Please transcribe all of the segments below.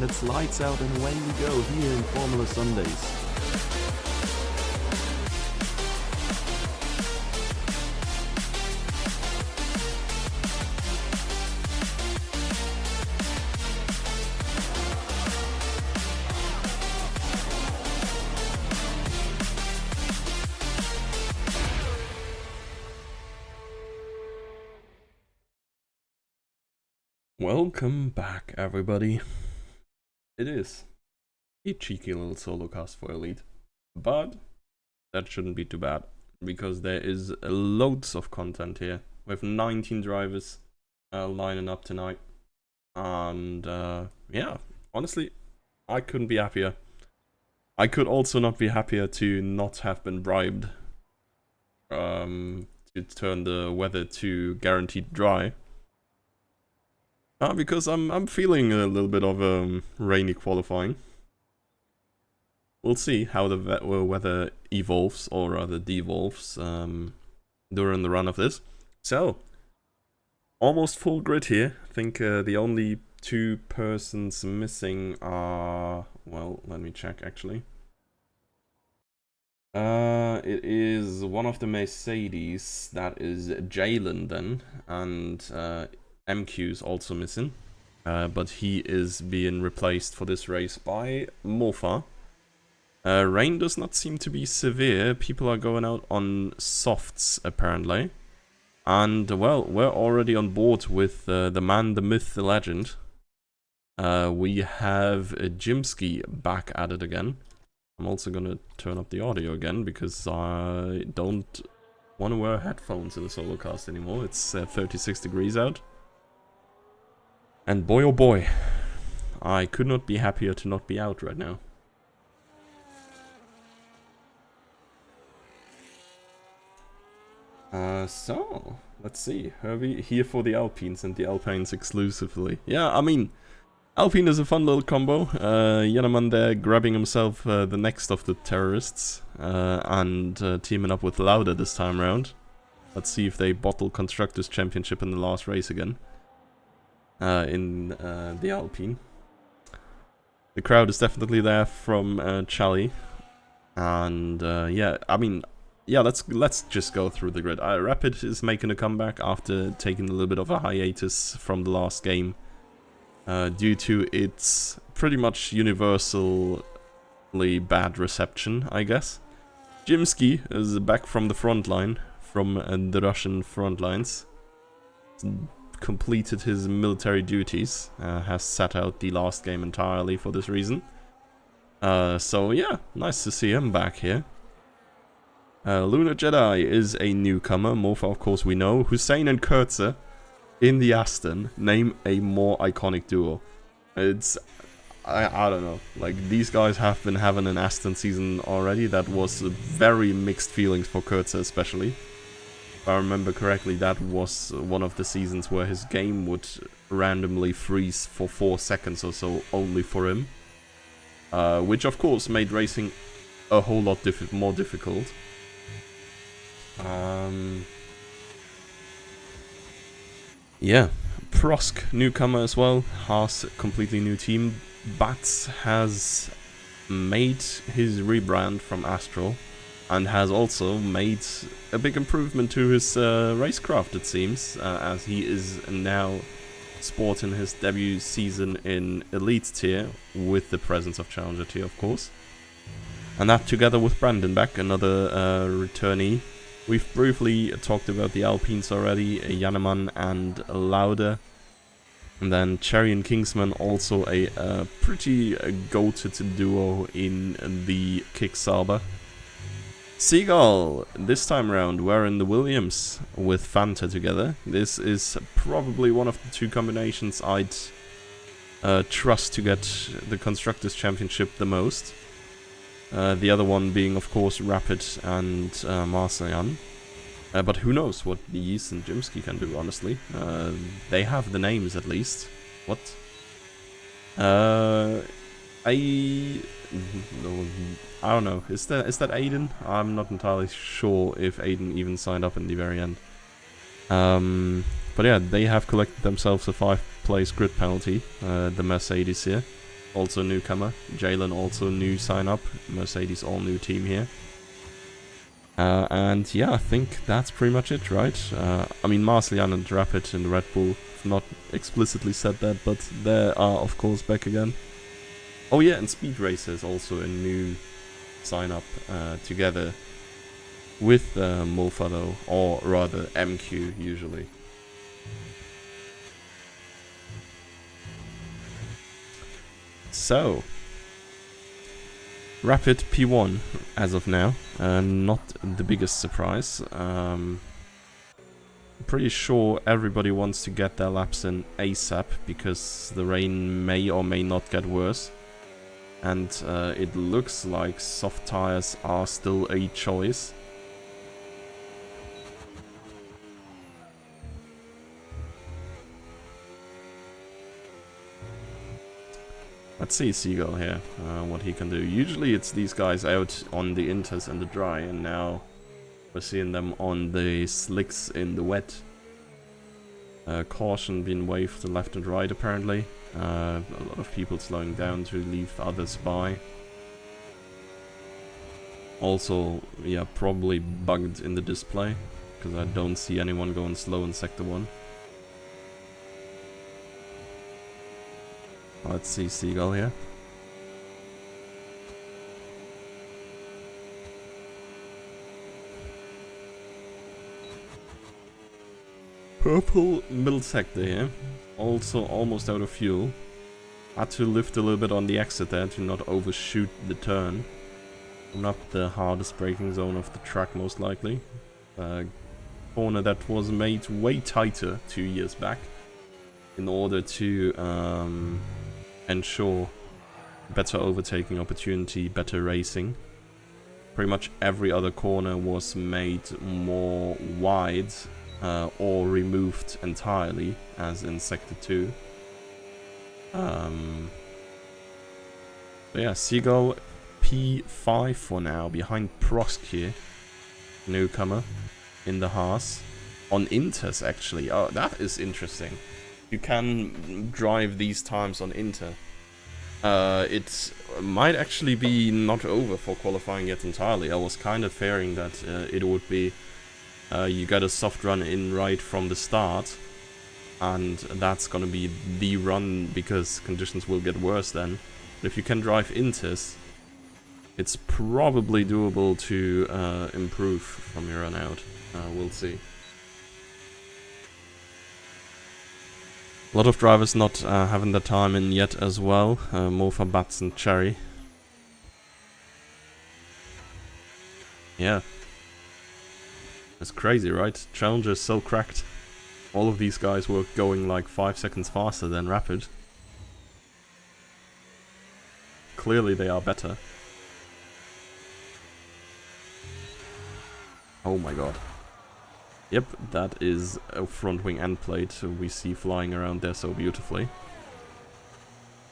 and it's lights out and away we go here in Formula Sundays. Welcome back, everybody. It is a cheeky little solo cast for Elite, but that shouldn't be too bad because there is loads of content here. We have 19 drivers lining up tonight, and yeah, honestly, I couldn't be happier. I could also not be happier to not have been bribed to turn the weather to guaranteed dry. Because I'm feeling a little bit of rainy qualifying. We'll see how the weather evolves, or rather devolves, during the run of this. So, almost full grid here. I think the only two persons missing are... well, let me check actually. It is one of the Mercedes, that is Jalen then, and MQ's also missing, but he is being replaced for this race by Mofa. Rain does not seem to be severe. People are going out on softs apparently, and well, we're already on board with the man, the myth, the legend. We have Jimsky back at it again. I'm also gonna turn up the audio again because I don't want to wear headphones in the solo cast anymore. It's 36 degrees out. And boy oh boy, I could not be happier to not be out right now. So, let's see. Herbie here for the Alpines and the Alpines exclusively. Yeah, I mean, Alpine is a fun little combo. Yannaman there grabbing himself the next of the terrorists and teaming up with Lauda this time around. Let's see if they bottle Constructors' Championship in the last race again. In the Alpine. The crowd is definitely there from Charlie, and yeah, I mean, yeah, let's just go through the grid. Rapid is making a comeback after taking a little bit of a hiatus from the last game, due to its pretty much universally bad reception, I guess. Jimsky is back from the front line, from the Russian front lines. Completed his military duties, has sat out the last game entirely for this reason. So yeah, nice to see him back here. Lunar Jedi is a newcomer, Mofa of course we know. Hussein and Kurtzer in the Aston, name a more iconic duo. It's, I don't know, like these guys have been having an Aston season already that was very mixed feelings for Kurtzer especially. If I remember correctly, that was one of the seasons where his game would randomly freeze for 4 seconds or so, only for him. Which of course made racing a whole lot more difficult. Yeah, Prosk, newcomer as well. Haas, completely new team. Bats has made his rebrand from Astral, and has also made a big improvement to his racecraft, it seems, as he is now sporting his debut season in Elite Tier, with the presence of Challenger Tier, of course. And that together with Brandon back, another returnee. We've briefly talked about the Alpines already, Yannaman and Lauda. And then Cherry and Kingsman, also a pretty goated duo in the Kick Sauber. Seagull, this time around, we're in the Williams with Fanta together. This is probably one of the two combinations I'd trust to get the Constructors' Championship the most. The other one being, of course, Rapid and Marseillan. But who knows what Yeast and Jimsky can do, honestly. They have the names, at least. What? I don't know. Is that Aiden? I'm not entirely sure if Aiden even signed up in the very end. But yeah, they have collected themselves a 5-place grid penalty, the Mercedes here. also newcomer. Jalen also new sign up. Mercedes all new team here. And yeah, I think that's pretty much it, right? I mean, Marcellian and Rapid in the Red Bull have not explicitly said that, but they are of course back again. Oh yeah, and Speed Racer is also a new sign up together with Molfado, or rather MQ usually. So, Rapid P1 as of now, not the biggest surprise. I'm pretty sure everybody wants to get their laps in ASAP because the rain may or may not get worse. And it looks like soft tires are still a choice. Let's see Seagull here, what he can do. Usually it's these guys out on the inters and the dry, and now we're seeing them on the slicks in the wet. Caution being waved to left and right apparently. A lot of people slowing down to leave others by. Also, yeah, probably bugged in the display, because I don't see anyone going slow in Sector 1. Let's see Seagull here. Purple middle sector here. Also almost out of fuel. Had to lift a little bit on the exit there to not overshoot the turn. Not the hardest braking zone of the track most likely. Corner that was made way tighter 2 years back in order to ensure better overtaking opportunity, better racing. Pretty much every other corner was made more wide or removed entirely, as in Sector 2. But yeah, Seagull P5 for now, behind Prosk here. Newcomer in the Haas. On Inters actually. Oh, that is interesting. You can drive these times on Inter. It might actually be not over for qualifying yet entirely. I was kind of fearing that it would be you get a soft run in right from the start, and that's gonna be the run because conditions will get worse then. But if you can drive Inters, it's probably doable to improve from your run out. We'll see. A lot of drivers not having the time in yet as well. More for Bats and Cherry. Yeah. It's crazy, right? Challenger is so cracked. All of these guys were going like 5 seconds faster than Rapid. Clearly they are better. Oh my god. Yep, that is a front wing end plate we see flying around there so beautifully.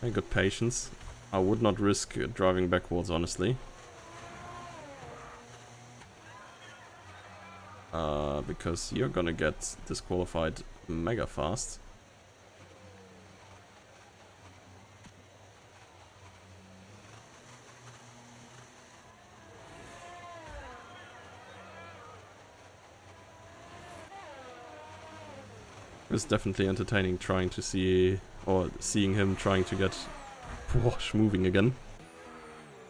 I got patience. I would not risk driving backwards, honestly. Because you're gonna get disqualified mega fast. It's definitely entertaining trying to see, or seeing him trying to get Porsche moving again.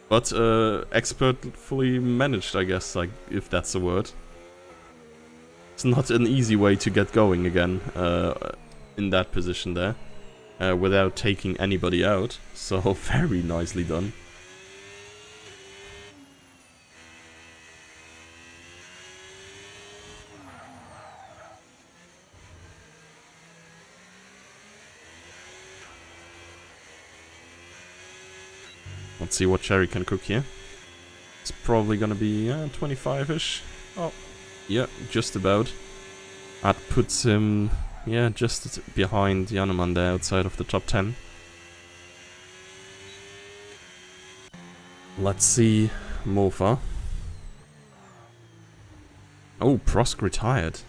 But expertly managed, I guess, like, if that's a word. It's not an easy way to get going again in that position there, without taking anybody out. So very nicely done. Let's see what Cherry can cook here. It's probably gonna be 25-ish. Oh, yeah, just about. That puts him, yeah, just behind Janeman there, outside of the top 10. Let's see Mofa. Oh, Prosk retired.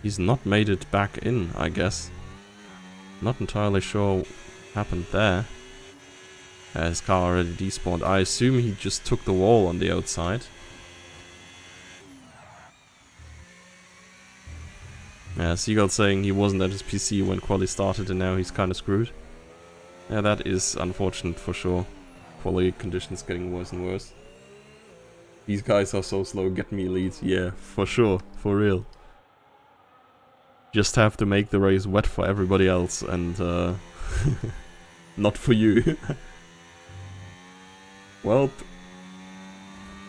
He's not made it back in, I guess. Not entirely sure what happened there. His car already despawned. I assume he just took the wall on the outside. Yeah, Seagull saying he wasn't at his PC when quali started and now he's kind of screwed. Yeah, that is unfortunate for sure. Quality conditions getting worse and worse. These guys are so slow, get me leads. Yeah, for sure, for real. Just have to make the race wet for everybody else and not for you. Well,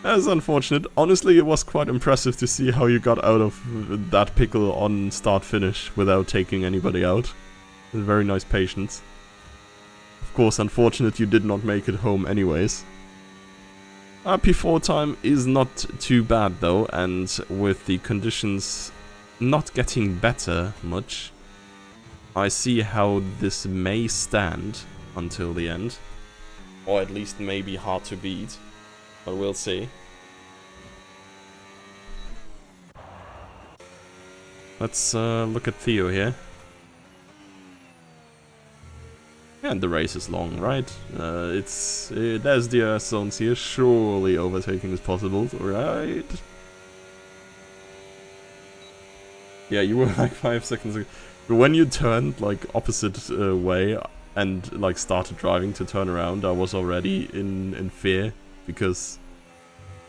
that's unfortunate. Honestly, it was quite impressive to see how you got out of that pickle on start-finish without taking anybody out. Very nice patience. Of course, unfortunate you did not make it home anyways. P4 time is not too bad though, and with the conditions not getting better much, I see how this may stand until the end. Or at least maybe hard to beat, but we'll see. Let's look at Theo here. And the race is long, right? There's the Earth zones here. Surely overtaking is possible, right? Yeah, you were like 5 seconds ago. When you turned like opposite way and like started driving to turn around, I was already in fear, because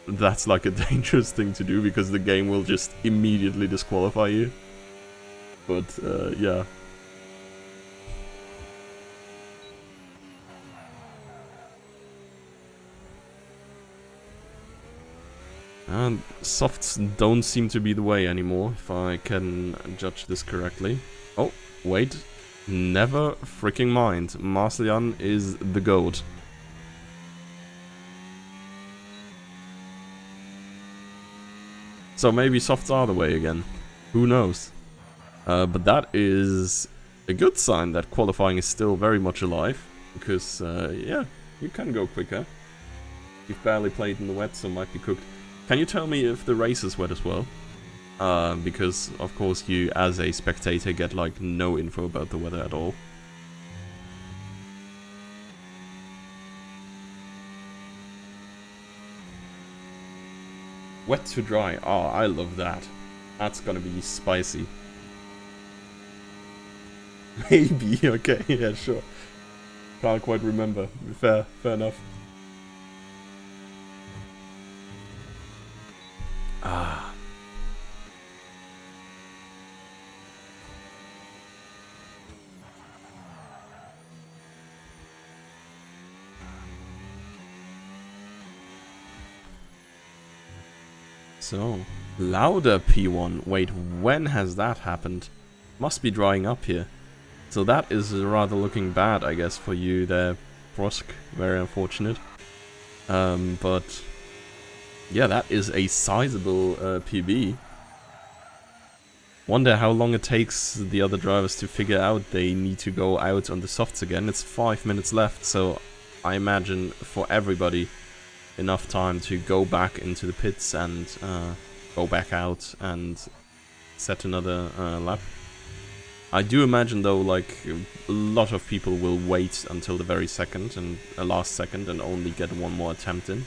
that's like a dangerous thing to do, because the game will just immediately disqualify you. But yeah. And softs don't seem to be the way anymore, if I can judge this correctly. Oh, wait. Never freaking mind. Marcellian is the GOAT. So maybe softs are the way again. Who knows? But that is a good sign that qualifying is still very much alive. Because, yeah, you can go quicker. You've barely played in the wet, so might be cooked. Can you tell me if the race is wet as well? Because, of course, you, as a spectator, get, like, no info about the weather at all. Wet to dry. Oh, I love that. That's gonna be spicy. Maybe, okay, yeah, sure. Can't quite remember. Fair enough. Ah. So, Lauda P1. Wait, when has that happened? Must be drying up here. So that is rather looking bad, I guess, for you there, Prosk. Very unfortunate. But yeah, that is a sizable PB. Wonder how long it takes the other drivers to figure out they need to go out on the softs again. It's 5 minutes left, so I imagine for everybody enough time to go back into the pits and go back out and set another lap. I do imagine though, like, a lot of people will wait until the very second and last second and only get one more attempt in.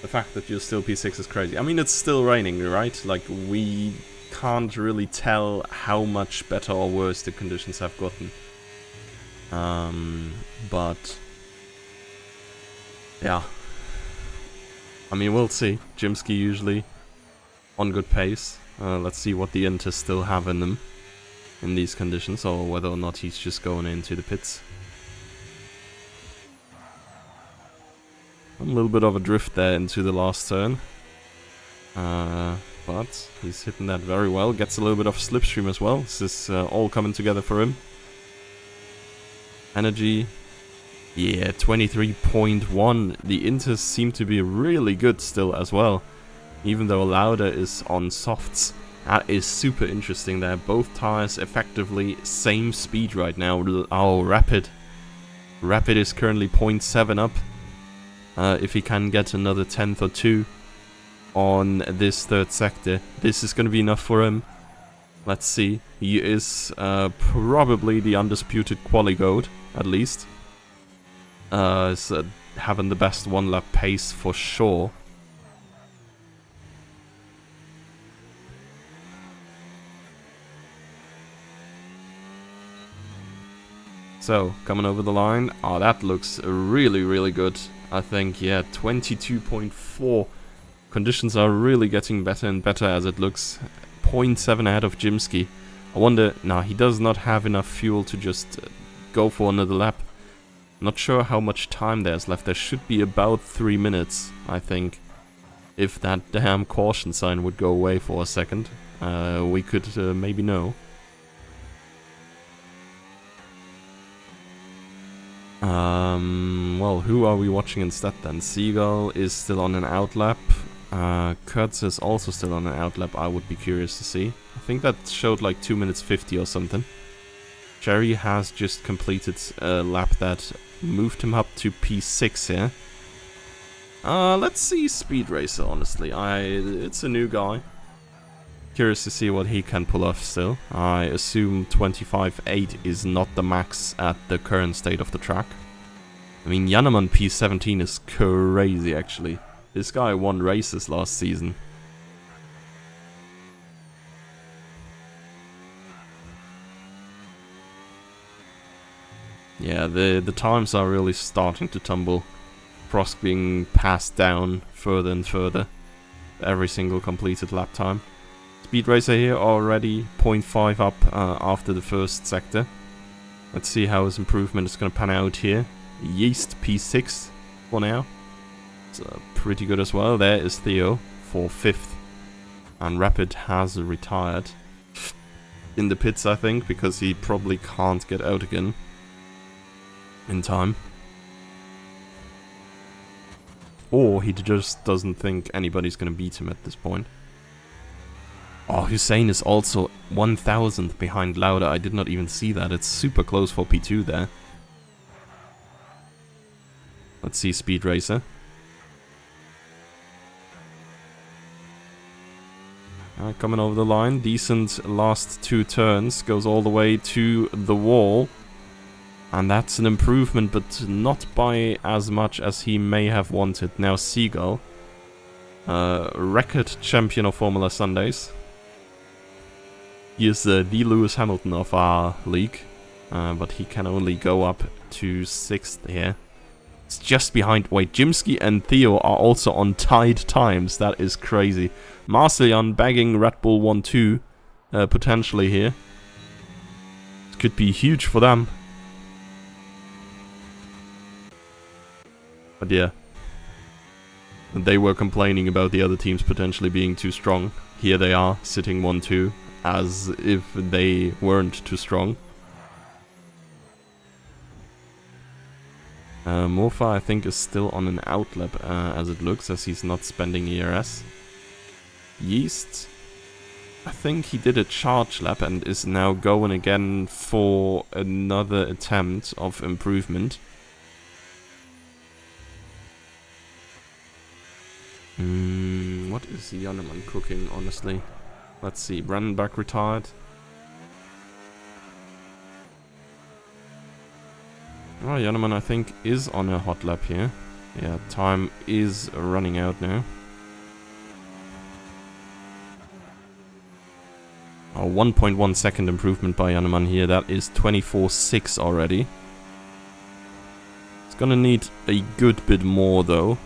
The fact that you're still P6 is crazy. I mean, it's still raining, right? Like, we can't really tell how much better or worse the conditions have gotten. But yeah. I mean, we'll see. Jimsky usually on good pace. Let's see what the Inters still have in them in these conditions, or whether or not he's just going into the pits. A little bit of a drift there into the last turn. But he's hitting that very well. Gets a little bit of slipstream as well. This is all coming together for him. Energy. Yeah, 23.1. The Inters seem to be really good still as well. Even though Lauda is on softs. That is super interesting there. Both tires effectively same speed right now. Oh, Rapid. Rapid is currently 0.7 up. If he can get another 10th or 2 on this third sector, this is going to be enough for him. Let's see. He is probably the undisputed quali goat, at least. Is having the best one-lap pace for sure. So, coming over the line. Oh, that looks really, really good. I think, yeah, 22.4. Conditions are really getting better and better as it looks. 0.7 ahead of Jimsky. I wonder, nah, he does not have enough fuel to just go for another lap. Not sure how much time there's left. There should be about 3 minutes, I think. If that damn caution sign would go away for a second, we could maybe know. Well, who are we watching instead then? Seagull is still on an outlap. Kurtz is also still on an outlap. I would be curious to see. I think that showed like 2 minutes 50 or something. Jerry has just completed a lap that moved him up to P6 here. Let's see Speed Racer, honestly. It's a new guy. Curious to see what he can pull off still. I assume 25.8 is not the max at the current state of the track. I mean, Jannemann P17 is crazy, actually. This guy won races last season. Yeah, the times are really starting to tumble. Prosk being passed down further and further. Every single completed lap time. Speed Racer here already 0.5 up after the first sector. Let's see how his improvement is going to pan out here. Yeast P6 for now. It's pretty good as well. There is Theo for 5th. And Rapid has retired in the pits, I think, because he probably can't get out again in time. Or he just doesn't think anybody's going to beat him at this point. Oh, Hussein is also 1,000th behind Lauda. I did not even see that. It's super close for P2 there. Let's see Speed Racer. Coming over the line. Decent last 2 turns. Goes all the way to the wall. And that's an improvement, but not by as much as he may have wanted. Now Seagull. Record champion of Formula Sundays. He is the Lewis Hamilton of our league, but he can only go up to 6th here. It's just behind. Wait, Jimsky and Theo are also on tied times. That is crazy. Marcellian bagging Red Bull 1-2 potentially here. It could be huge for them. But yeah, they were complaining about the other teams potentially being too strong. Here they are, sitting 1-2. As if they weren't too strong. Morpha, I think, is still on an outlap as it looks, as he's not spending ERS. Yeast, I think he did a charge lap and is now going again for another attempt of improvement. What is Jannemann cooking, honestly? Let's see, Brandenburg retired. Oh, Jannemann, I think, is on a hot lap here. Yeah, time is running out now. Oh, 1.1 second improvement by Jannemann here. That is 24.6 already. It's gonna need a good bit more, though.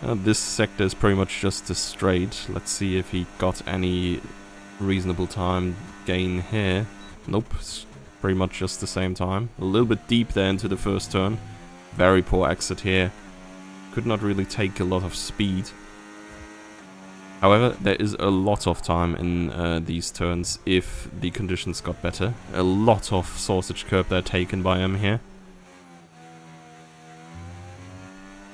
This sector is pretty much just a straight. Let's see if he got any reasonable time gain here. Nope, it's pretty much just the same time. A little bit deep there into the first turn. Very poor exit here. Could not really take a lot of speed. However, there is a lot of time in these turns if the conditions got better. A lot of sausage curb there taken by him here.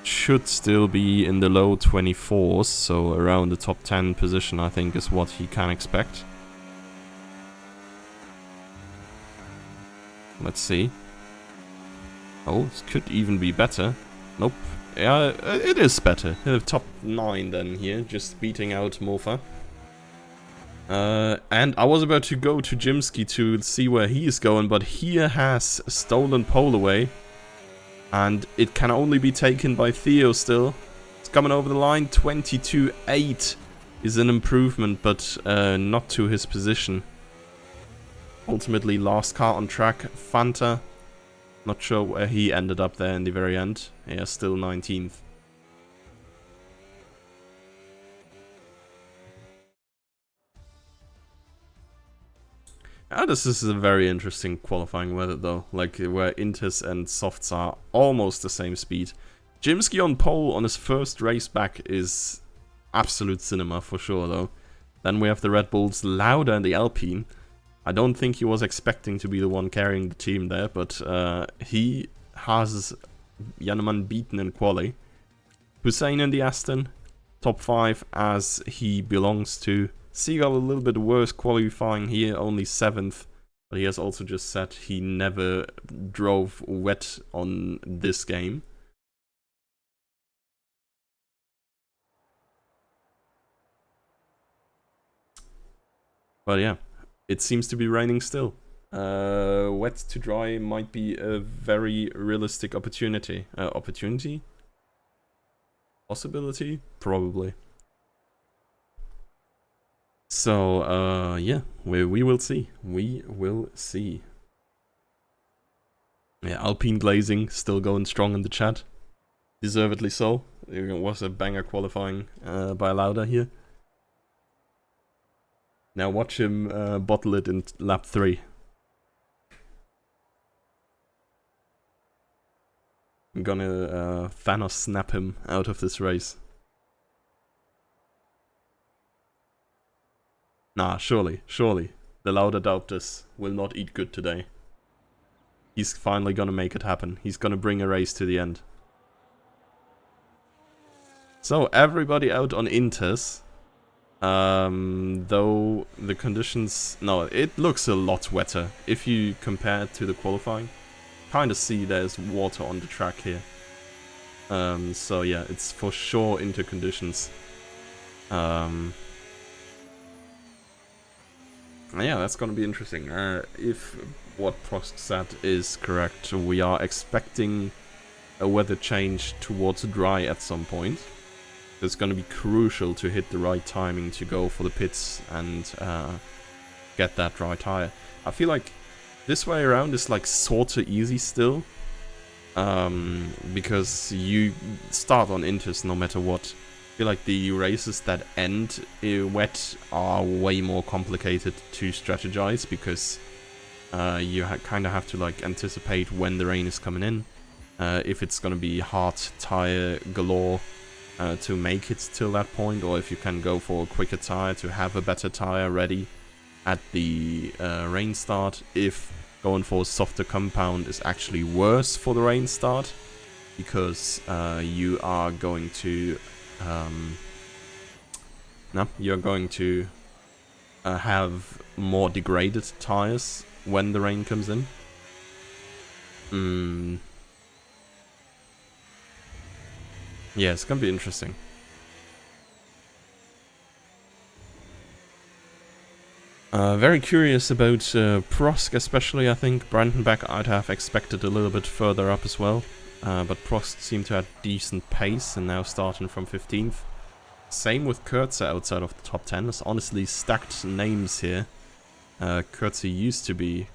Should still be in the low 24s, so around the top 10 position, I think, is what he can expect. Let's see. Oh, this could even be better. Nope. Yeah, it is better. Top 9 then here, just beating out Morpha. And I was about to go to Jimsky to see where he is going, but he has stolen pole away. And it can only be taken by Theo still. It's coming over the line. 22.8 is an improvement, but not to his position. Ultimately, last car on track, Fanta. Not sure where he ended up there in the very end. Yeah, still 19th. This is a very interesting qualifying weather though, like where Inters and Softs are almost the same speed. Jimsky on pole on his first race back is absolute cinema for sure though. Then we have the Red Bulls, Lauda and the Alpine. I don't think he was expecting to be the one carrying the team there, but he has Jannemann beaten in quali. Hussein in the Aston, top 5 as he belongs to. Seagull a little bit worse qualifying here, only 7th. But he has also just said he never drove wet on this game. But yeah, it seems to be raining still. Wet to dry might be a very realistic opportunity. Possibility? Probably. So, yeah, we will see. We will see. Yeah, Alpine Glazing still going strong in the chat. Deservedly so. It was a banger qualifying by Lauda here. Now watch him bottle it in lap 3. I'm gonna Thanos snap him out of this race. Nah, surely. The Lauda doubters will not eat good today. He's finally gonna make it happen. He's gonna bring a race to the end. So, everybody out on Inters. Though the conditions... No, it looks a lot wetter. If you compare it to the qualifying. Kinda see there's water on the track here. So yeah, it's for sure Inter conditions. Yeah, that's gonna be interesting. If what Prost said is correct, we are expecting a weather change towards dry at some point. It's gonna be crucial to hit the right timing to go for the pits and get that dry tire. I feel like this way around is like sorta easy still. Because you start on Inters no matter what. I feel like the races that end wet are way more complicated to strategize because you kind of have to like anticipate when the rain is coming in, if it's gonna be hard tire galore to make it till that point, or if you can go for a quicker tire to have a better tire ready at the rain start. If going for a softer compound is actually worse for the rain start, because you are going to have more degraded tires when the rain comes in. Yeah, it's gonna be interesting. Very curious about Prost, especially. I think Brandenburg I'd have expected a little bit further up as well. But Prost seemed to have decent pace and now starting from 15th. Same with Kurtzer outside of the top 10. It's honestly stacked names here. Kurtzer used to be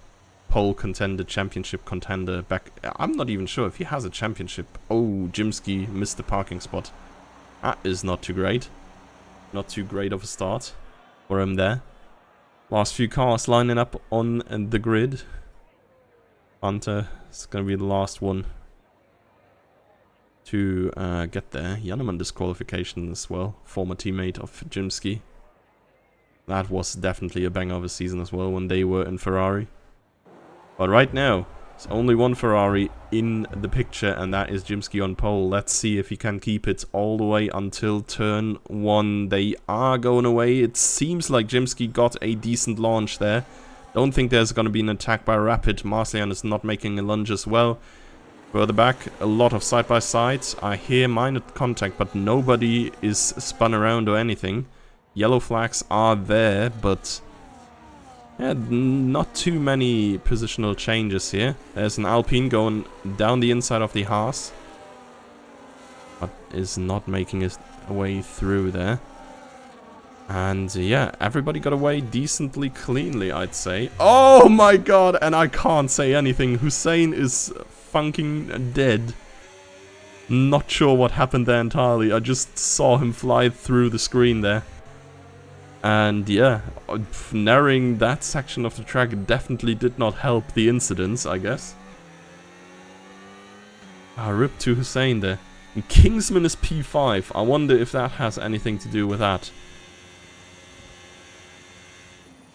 pole contender, championship contender back... I'm not even sure if he has a championship. Oh, Jimsky missed the parking spot. That is not too great. Not too great of a start for him there. Last few cars lining up on the grid. Hunter is going to be the last one to get there. Jannemann disqualification as well, former teammate of Jimsky. That was definitely a banger of a season as well when they were in Ferrari. But right now, there's only one Ferrari in the picture, and that is Jimsky on pole. Let's see if he can keep it all the way until turn 1. They are going away. It seems like Jimsky got a decent launch there. Don't think there's going to be an attack by Rapid. Marcian is not making a lunge as well. Further back, a lot of side-by-sides. I hear minor contact, but nobody is spun around or anything. Yellow flags are there, but yeah, not too many positional changes here. There's an Alpine going down the inside of the Haas, but is not making his way through there. And yeah, everybody got away decently cleanly, I'd say. Oh my god, and I can't say anything. Hussein is funking dead. Not sure what happened there entirely. I just saw him fly through the screen there. And yeah, narrowing that section of the track definitely did not help the incidents, I guess. Rip to Hussein there. And Kingsman is P5. I wonder if that has anything to do with that.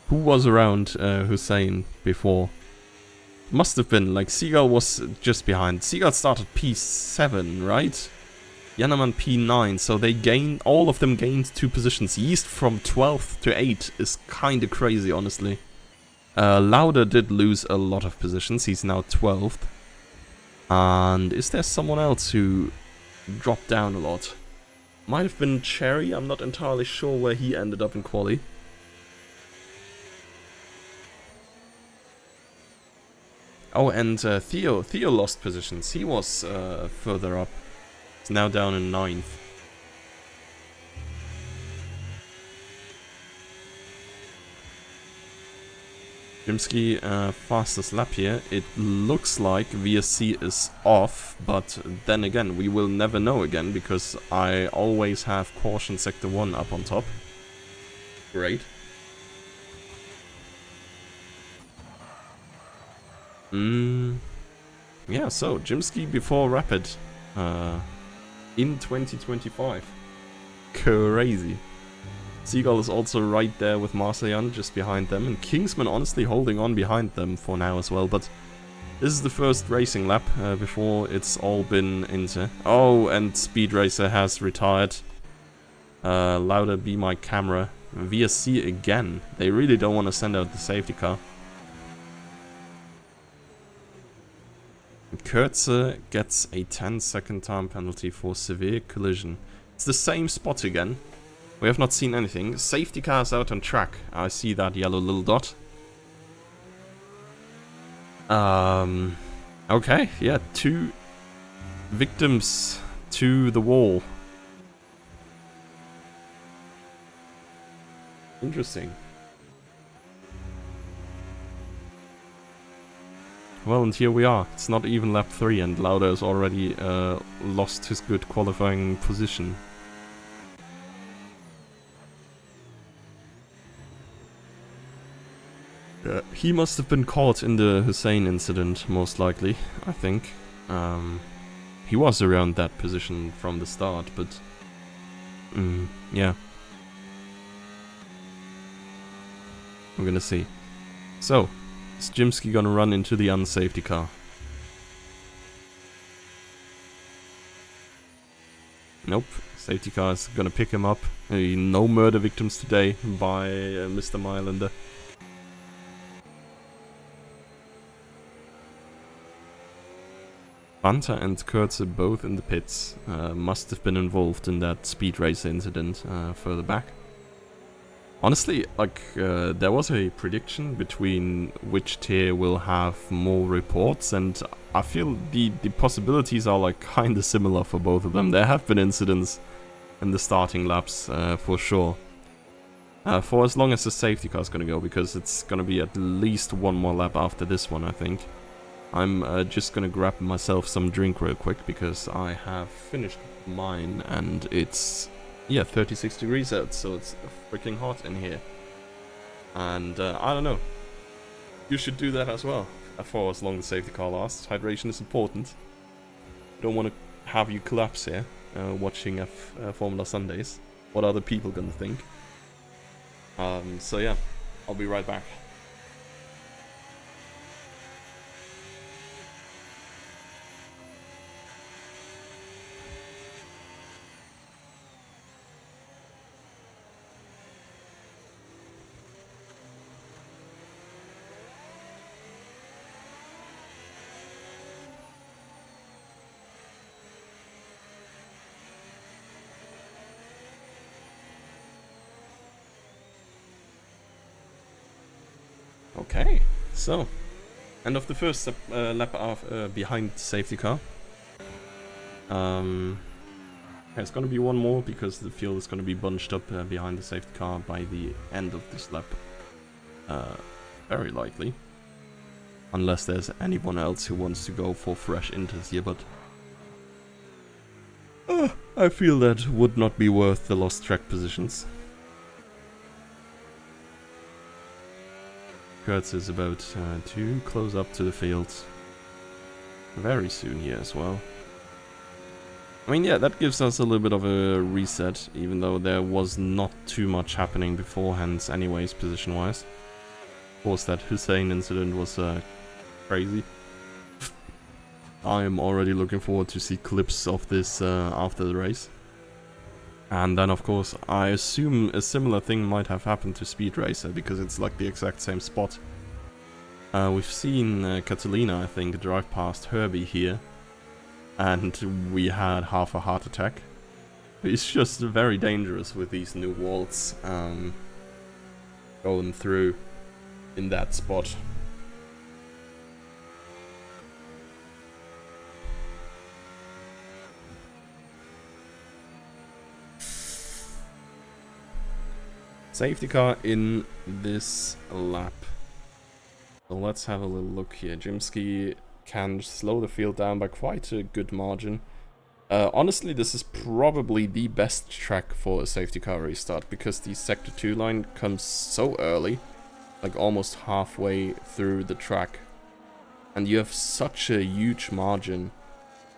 Who was around Hussein before? Must have been, like, Seagull was just behind. Seagull started P7, right? Yannaman P9, so they gained, all of them gained 2 positions. Yeast from 12th to 8 is kinda crazy, honestly. Lauda did lose a lot of positions, he's now 12th. And is there someone else who dropped down a lot? Might have been Cherry, I'm not entirely sure where he ended up in quali. Oh, and Theo lost positions. He was further up. He's now down in 9th. Jimsky, fastest lap here. It looks like VSC is off, but then again, we will never know again, because I always have caution sector 1 up on top. Great. Yeah, so Jimsky before Rapid in 2025. Crazy. Seagull is also right there with Marseillan just behind them, and Kingsman honestly holding on behind them for now as well, but this is the first racing lap before it's all been into. Oh, and Speed Racer has retired. Louder be my camera. VSC again. They really don't want to send out the safety car. Kurtze gets a 10-second time penalty for severe collision. It's the same spot again. We have not seen anything. Safety cars out on track. I see that yellow little dot. Okay, yeah, 2 victims to the wall. Interesting. Well, and here we are. It's not even lap 3 and Lauda has already lost his good qualifying position. He must have been caught in the Hussein incident, most likely, I think. He was around that position from the start, but... yeah. We're gonna see. So, is Jimsky gonna run into the unsafety car? Nope. Safety car is gonna pick him up. No murder victims today by Mr. Mylander. Bunter and Kurtze both in the pits. Must have been involved in that Speed Racer incident further back. Honestly, like, there was a prediction between which tier will have more reports, and I feel the possibilities are, like, kinda similar for both of them. There have been incidents in the starting laps, for sure. For as long as the safety car is gonna go, because it's gonna be at least one more lap after this one, I think. I'm just gonna grab myself some drink real quick, because I have finished mine, and it's... yeah, 36 degrees out, so it's freaking hot in here. And I don't know. You should do that as well, for as long as the safety car lasts. Hydration is important. Don't want to have you collapse here, watching Formula Sundays. What are the people gonna think? So yeah, I'll be right back. Okay, so end of the first lap behind safety car. There's gonna be one more because the field is gonna be bunched up behind the safety car by the end of this lap. Very likely. Unless there's anyone else who wants to go for fresh inters here, but I feel that would not be worth the lost track positions. Kurtz is about to close up to the field very soon here as well. I mean, yeah, that gives us a little bit of a reset, even though there was not too much happening beforehand anyways, position-wise. Of course, that Hussein incident was crazy. I am already looking forward to see clips of this after the race. And then, of course, I assume a similar thing might have happened to Speed Racer, because it's like the exact same spot. We've seen Catalina, I think, drive past Herbie here. And we had half a heart attack. It's just very dangerous with these new walls going through in that spot. Safety car in this lap. So let's have a little look here. Jimsky can slow the field down by quite a good margin. Honestly, this is probably the best track for a safety car restart, because the Sector 2 line comes so early, like almost halfway through the track. And you have such a huge margin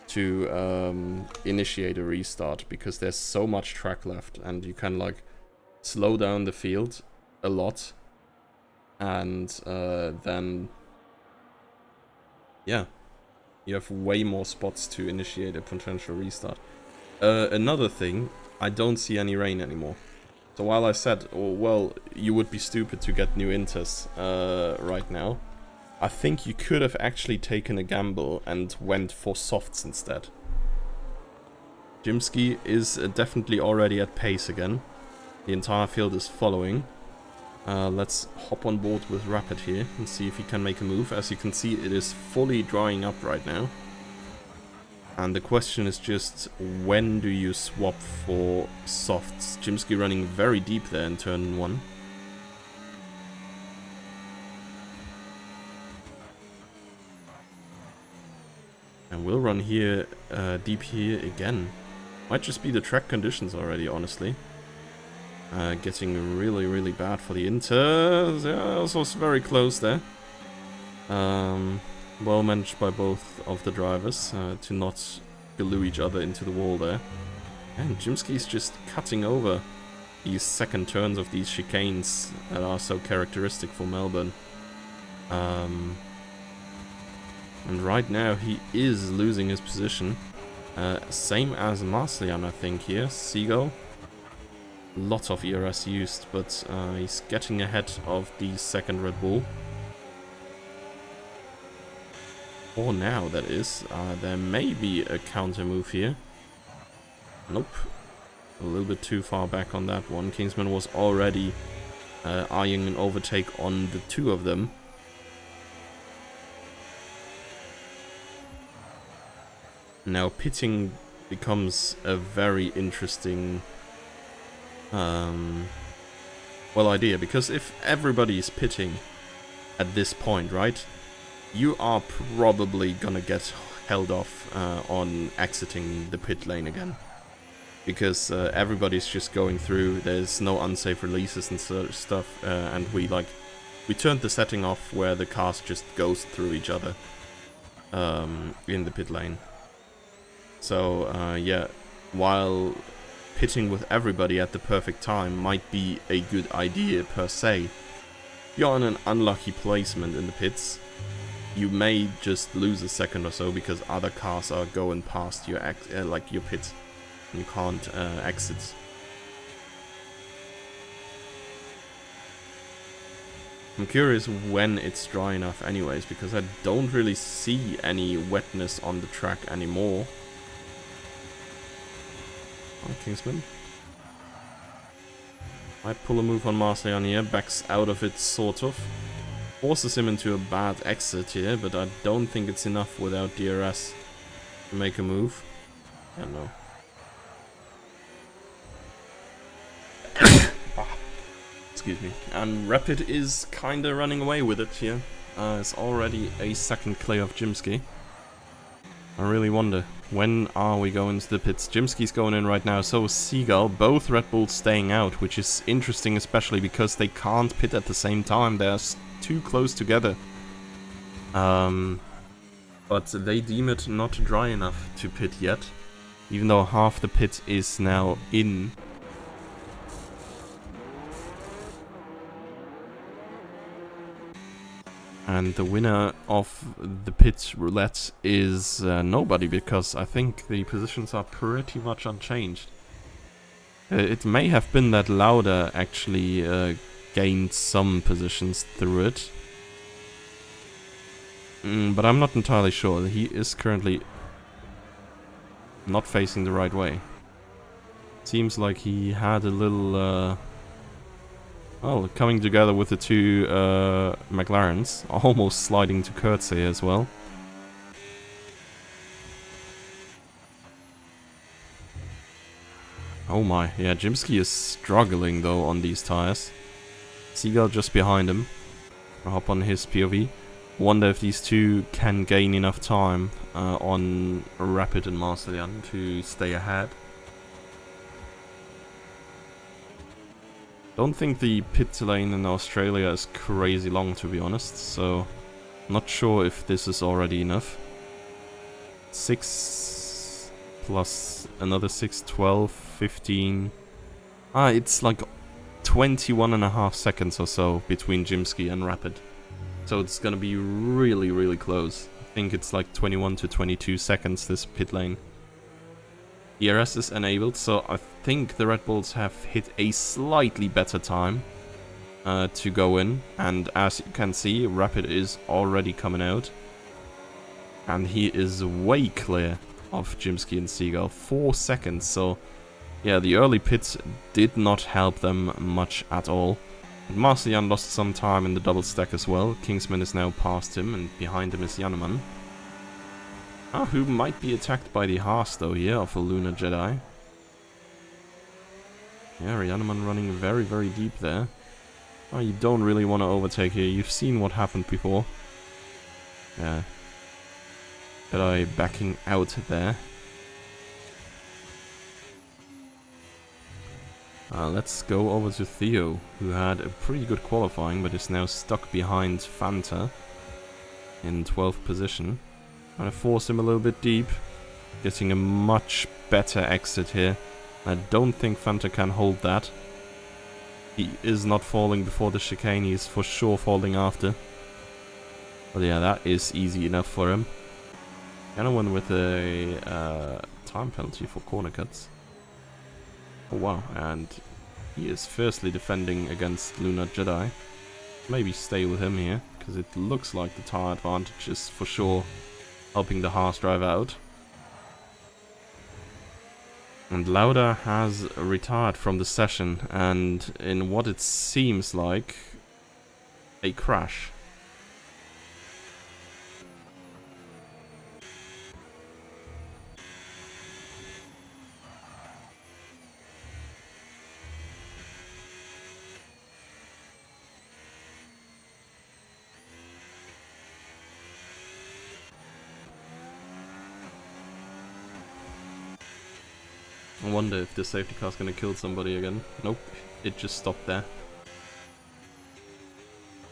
to initiate a restart, because there's so much track left, and you can like slow down the field a lot, and then yeah, you have way more spots to initiate a potential restart. Another thing, I don't see any rain anymore. So while I said, oh, well, you would be stupid to get new inters right now, I think you could have actually taken a gamble and went for softs instead. Jimsky is definitely already at pace again. The entire field is following. Let's hop on board with Rapid here and see if he can make a move. As you can see, it is fully drying up right now. And the question is just, when do you swap for softs? Jimsky running very deep there in turn 1. And we'll run here, deep here again. Might just be the track conditions already, honestly. Getting really, really bad for the Inters. Yeah, also very close there. Well managed by both of the drivers to not glue each other into the wall there. And Jimsky's just cutting over these second turns of these chicanes that are so characteristic for Melbourne. And right now he is losing his position. Same as Marslian, I think, here. Seagull. Lot of ERS used, but he's getting ahead of the second Red Bull. For now, that is. There may be a counter move here. Nope. A little bit too far back on that one. Kingsman was already eyeing an overtake on the two of them. Now pitting becomes a very interesting idea, because if everybody is pitting at this point, right, you are probably gonna get held off on exiting the pit lane again, because everybody's just going through. There's no unsafe releases and stuff, and we turned the setting off where the cars just goes through each other in the pit lane. So yeah, while pitting with everybody at the perfect time might be a good idea per se, if you're in an unlucky placement in the pits, you may just lose a second or so because other cars are going past your your pit and you can't exit. I'm curious when it's dry enough anyways, because I don't really see any wetness on the track anymore. Oh, Kingsman might pull a move on Marseillan here, backs out of it sort of. Forces him into a bad exit here, but I don't think it's enough without DRS to make a move. I don't know. Excuse me. And Rapid is kinda running away with it here. It's already a second clear of Jimsky. I really wonder, when are we going to the pits? Jimsky's going in right now, so is Seagull. Both Red Bulls staying out, which is interesting, especially because they can't pit at the same time. They're too close together. But they deem it not dry enough to pit yet, even though half the pit is now in. And the winner of the pit roulette is nobody, because I think the positions are pretty much unchanged. It may have been that Lauda actually gained some positions through it. But I'm not entirely sure. He is currently not facing the right way. Seems like he had a little... well, coming together with the two McLarens, almost sliding to Kurtz here as well. Oh my, yeah, Jimsky is struggling though on these tires. Seagull just behind him. I'll hop on his POV. Wonder if these two can gain enough time on Rapid and Marcellian to stay ahead. Don't think the pit lane in Australia is crazy long, to be honest, so not sure if this is already enough. 6 plus another 6, 12, 15. It's like 21.5 seconds or so between Jimsky and Rapid. So it's gonna be really, really close. I think it's like 21 to 22 seconds, this pit lane. DRS is enabled, so I think the Red Bulls have hit a slightly better time to go in. And as you can see, Rapid is already coming out. And he is way clear of Jimsky and Seagull. 4 seconds, so yeah, the early pits did not help them much at all. Marcellian lost some time in the double stack as well. Kingsman is now past him, and behind him is Jannemann. Who might be attacked by the Haas though here of a Lunar Jedi. Yeah, Jannemann running very, very deep there. You don't really want to overtake here. You've seen what happened before. Yeah. Jedi backing out there. Let's go over to Theo, who had a pretty good qualifying, but is now stuck behind Fanta in 12th position. Gonna force him a little bit deep, getting a much better exit here. I don't think Fanta can hold that. He is not falling before the chicane, he is for sure falling after. But yeah, that is easy enough for him. Another one with a time penalty for corner cuts. Oh wow, and he is fiercely defending against Lunar Jedi. Maybe stay with him here, because it looks like the tire advantage is for sure helping the Haas drive out. And Lauda has retired from the session, and in what it seems like, a crash. I wonder if the safety car's gonna kill somebody again. Nope, it just stopped there.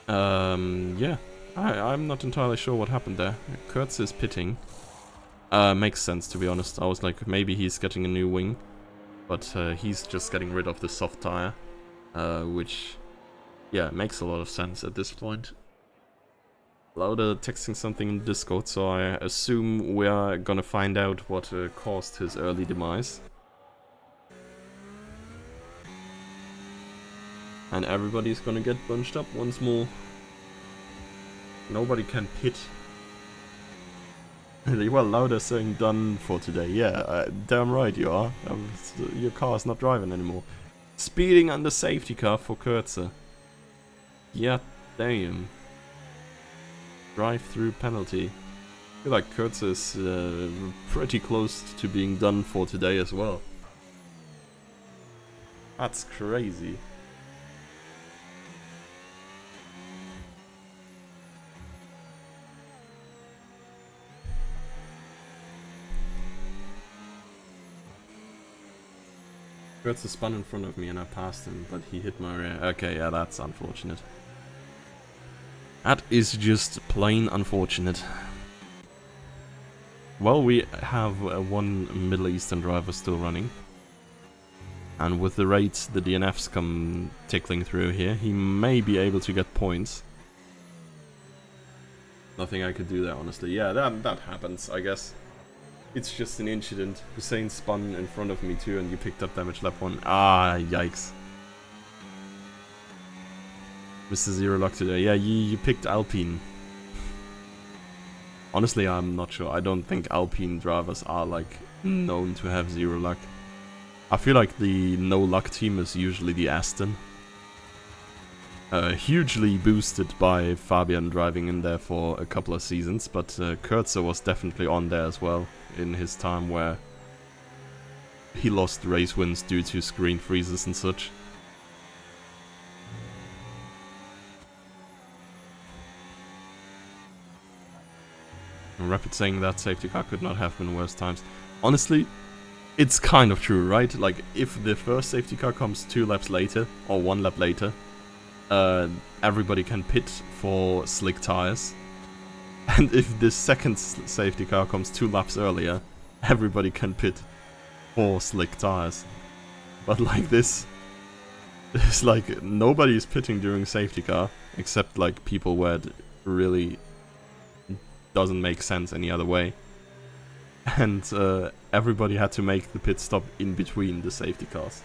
Yeah, I'm not entirely sure what happened there. Kurtz is pitting. Makes sense, to be honest. I was like, maybe he's getting a new wing, but he's just getting rid of the soft tire, which, yeah, makes a lot of sense at this point. Lauda texting something in Discord, so I assume we are gonna find out what caused his early demise. And everybody's gonna get bunched up once more. Nobody can pit. Well, Lauda saying done for today. Yeah, damn right you are. Your car's not driving anymore. Speeding under safety car for Kurtz. Yeah, damn. drive-through penalty. I feel like Kurtz is pretty close to being done for today as well. That's crazy. Kurtz spun in front of me and I passed him, but he hit my rear. Okay, yeah, that's unfortunate. That is just plain unfortunate. Well, we have one Middle Eastern driver still running. And with the rate the DNFs come tickling through here, he may be able to get points. Nothing I could do there, honestly. Yeah, that happens, I guess. It's just an incident. Hussein spun in front of me too, and you picked up damage lap 1. Ah, yikes. Mr. Zero Luck today. Yeah, you picked Alpine. Honestly, I'm not sure. I don't think Alpine drivers are, like, known to have zero luck. I feel like the no luck team is usually the Aston. Hugely boosted by Fabian driving in there for a couple of seasons, but Kurtzer was definitely on there as well in his time where he lost race wins due to screen freezes and such. Rapid saying that safety car could not have been worse times. Honestly, it's kind of true, right? Like, if the first safety car comes 2 laps later, or 1 lap later, everybody can pit for slick tires. And if the second safety car comes 2 laps earlier, everybody can pit for slick tires. But like this, it's like nobody is pitting during safety car, except like people where it really doesn't make sense any other way. And everybody had to make the pit stop in between the safety cars.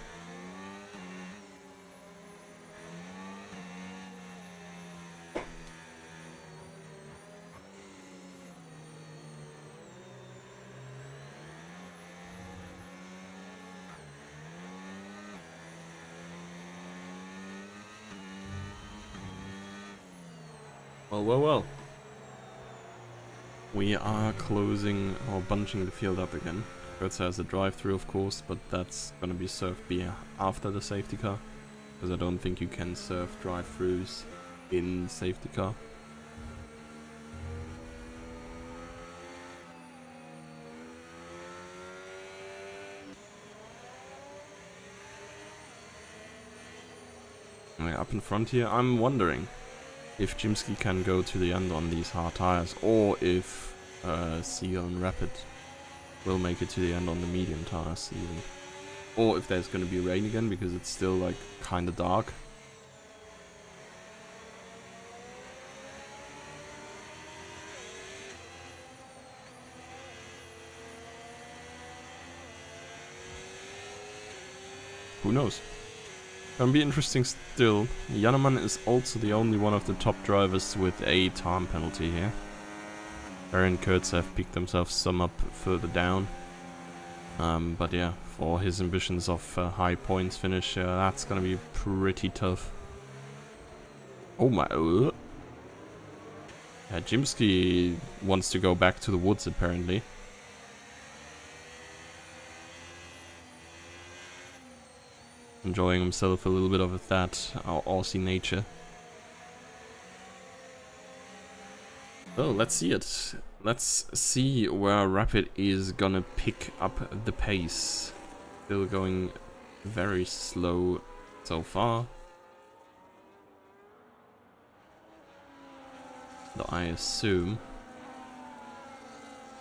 Well. We are closing or bunching the field up again. Kurtz has a drive-through, of course, but that's gonna be served after the safety car, because I don't think you can serve drive-throughs in safety car. Up in front here, I'm wondering if Jimsky can go to the end on these hard tires, or if Seagull and Rapid will make it to the end on the medium tires even. Or if there's going to be rain again, because it's still like kind of dark. Who knows? Gonna be interesting still. Jannemann is also the only one of the top drivers with a time penalty here. Aaron and Kurtz have picked themselves some up further down. But yeah, for his ambitions of high points finish, that's gonna be pretty tough. Oh my... Yeah, Jimsky wants to go back to the woods apparently. Enjoying himself a little bit of that Aussie nature. So let's see it. Let's see where Rapid is gonna pick up the pace. Still going very slow so far. Though I assume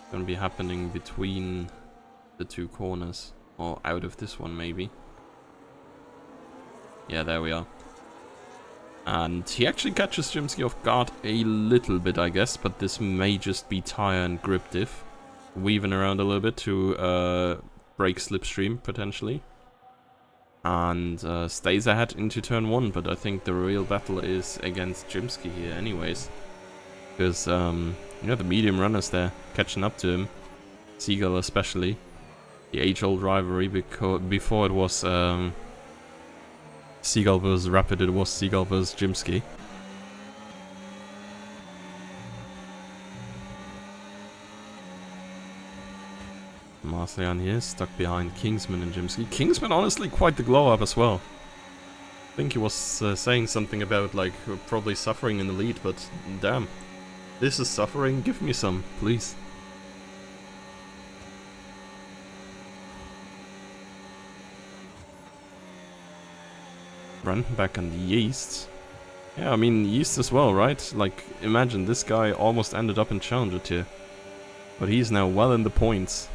it's gonna be happening between the 2 corners, or out of this one maybe. Yeah, there we are. And he actually catches Jimsky off guard a little bit, I guess, but this may just be tire and grip diff. Weaving around a little bit to break slipstream, potentially. And stays ahead into turn 1, but I think the real battle is against Jimsky here anyways. Because, you know, the medium runners there, catching up to him. Seagull especially. The age-old rivalry, because before it was... Seagull vs Rapid, it was Seagull vs Jimsky. Marcellian here, stuck behind Kingsman and Jimsky. Kingsman honestly quite the glow up as well. I think he was saying something about like probably suffering in the lead, but damn. This is suffering, give me some, please. Brandenburg and Yeast. Yeah, I mean, Yeast as well, right? Like, imagine, this guy almost ended up in Challenger tier. But he's now well in the points.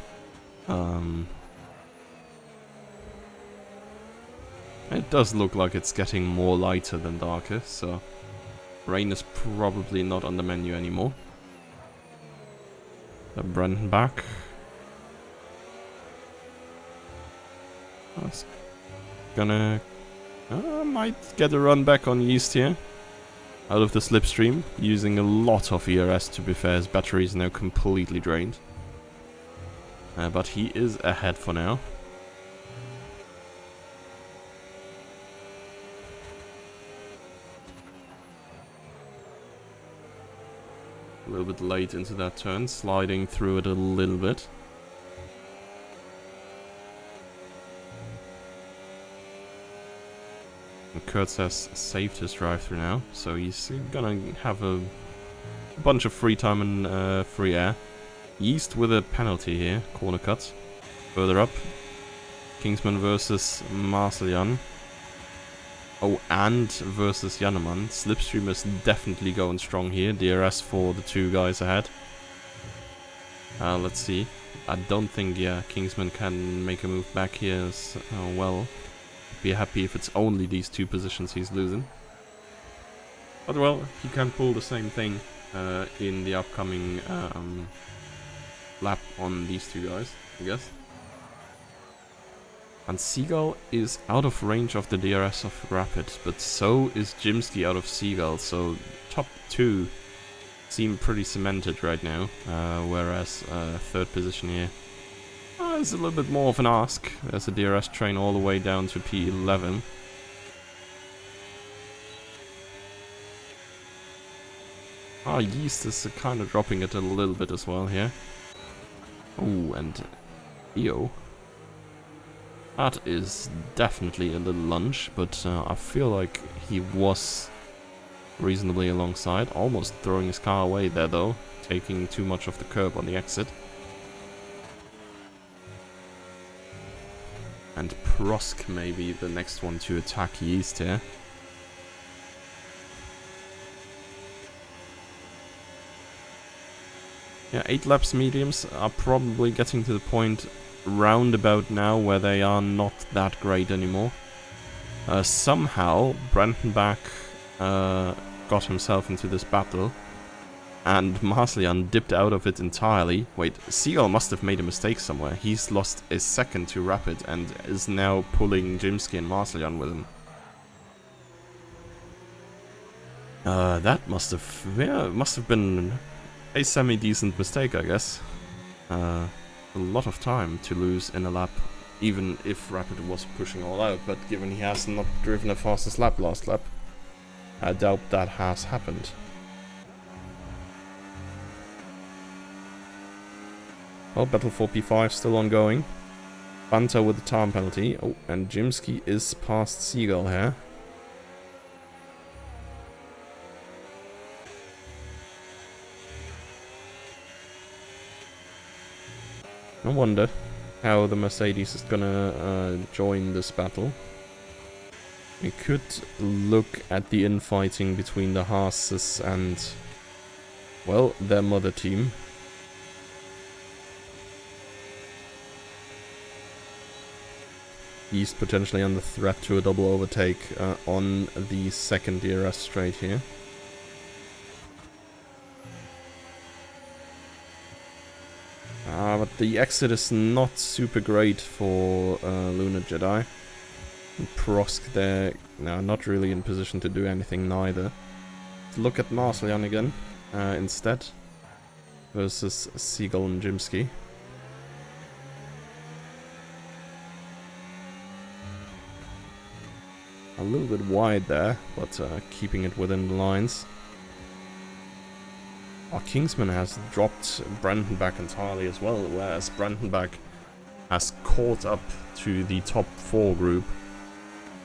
It does look like it's getting more lighter than darker, so... Rain is probably not on the menu anymore. Brandenburg. That's gonna... might get a run back on Yeast here. Out of the slipstream, using a lot of ERS to be fair, his battery is now completely drained. But he is ahead for now. A little bit late into that turn, sliding through it a little bit. Kurtz has saved his drive-through now, so he's gonna have a bunch of free time and free air. Yeast with a penalty here, corner cut. Further up, Kingsman versus Marcellian. Oh, and versus Jannemann. Slipstream is definitely going strong here. DRS for the two guys ahead. Let's see. I don't think, yeah, Kingsman can make a move back here as well. Be happy if it's only these two positions he's losing. But well, he can pull the same thing in the upcoming lap on these two guys, I guess. And Seagull is out of range of the DRS of Rapid, but so is Jimsky out of Seagull, so top two seem pretty cemented right now, whereas third position here is a little bit more of an ask. There's a DRS train all the way down to P11. Yeast is kind of dropping it a little bit as well here. Oh, and EO. That is definitely a little lunge, but I feel like he was reasonably alongside. Almost throwing his car away there though, taking too much of the curb on the exit. And Prosk may be the next one to attack Yeast here. Yeah, 8 laps mediums are probably getting to the point roundabout now where they are not that great anymore. Somehow Brandenburg got himself into this battle and Marcellian dipped out of it entirely. Wait, Seagull must have made a mistake somewhere. He's lost a second to Rapid and is now pulling Jimsky and Marcellian with him. That must have been a semi-decent mistake, I guess. A lot of time to lose in a lap, even if Rapid was pushing all out, but given he has not driven the fastest lap last lap, I doubt that has happened. Well, battle for P5 still ongoing. Banter with the time penalty. Oh, and Jimsky is past Seagull here. I wonder how the Mercedes is gonna join this battle. We could look at the infighting between the Haases and, well, their mother team. Yeast potentially under threat to a double overtake on the second DRS straight here. But the exit is not super great for Lunar Jedi. And Prosk there, no, not really in position to do anything neither. Let's look at Marcellian again instead. Versus Seagull and Jimsky. A little bit wide there, but keeping it within the lines. Kingsman has dropped Brandenburg entirely as well, whereas Brandenburg has caught up to the top 4 group,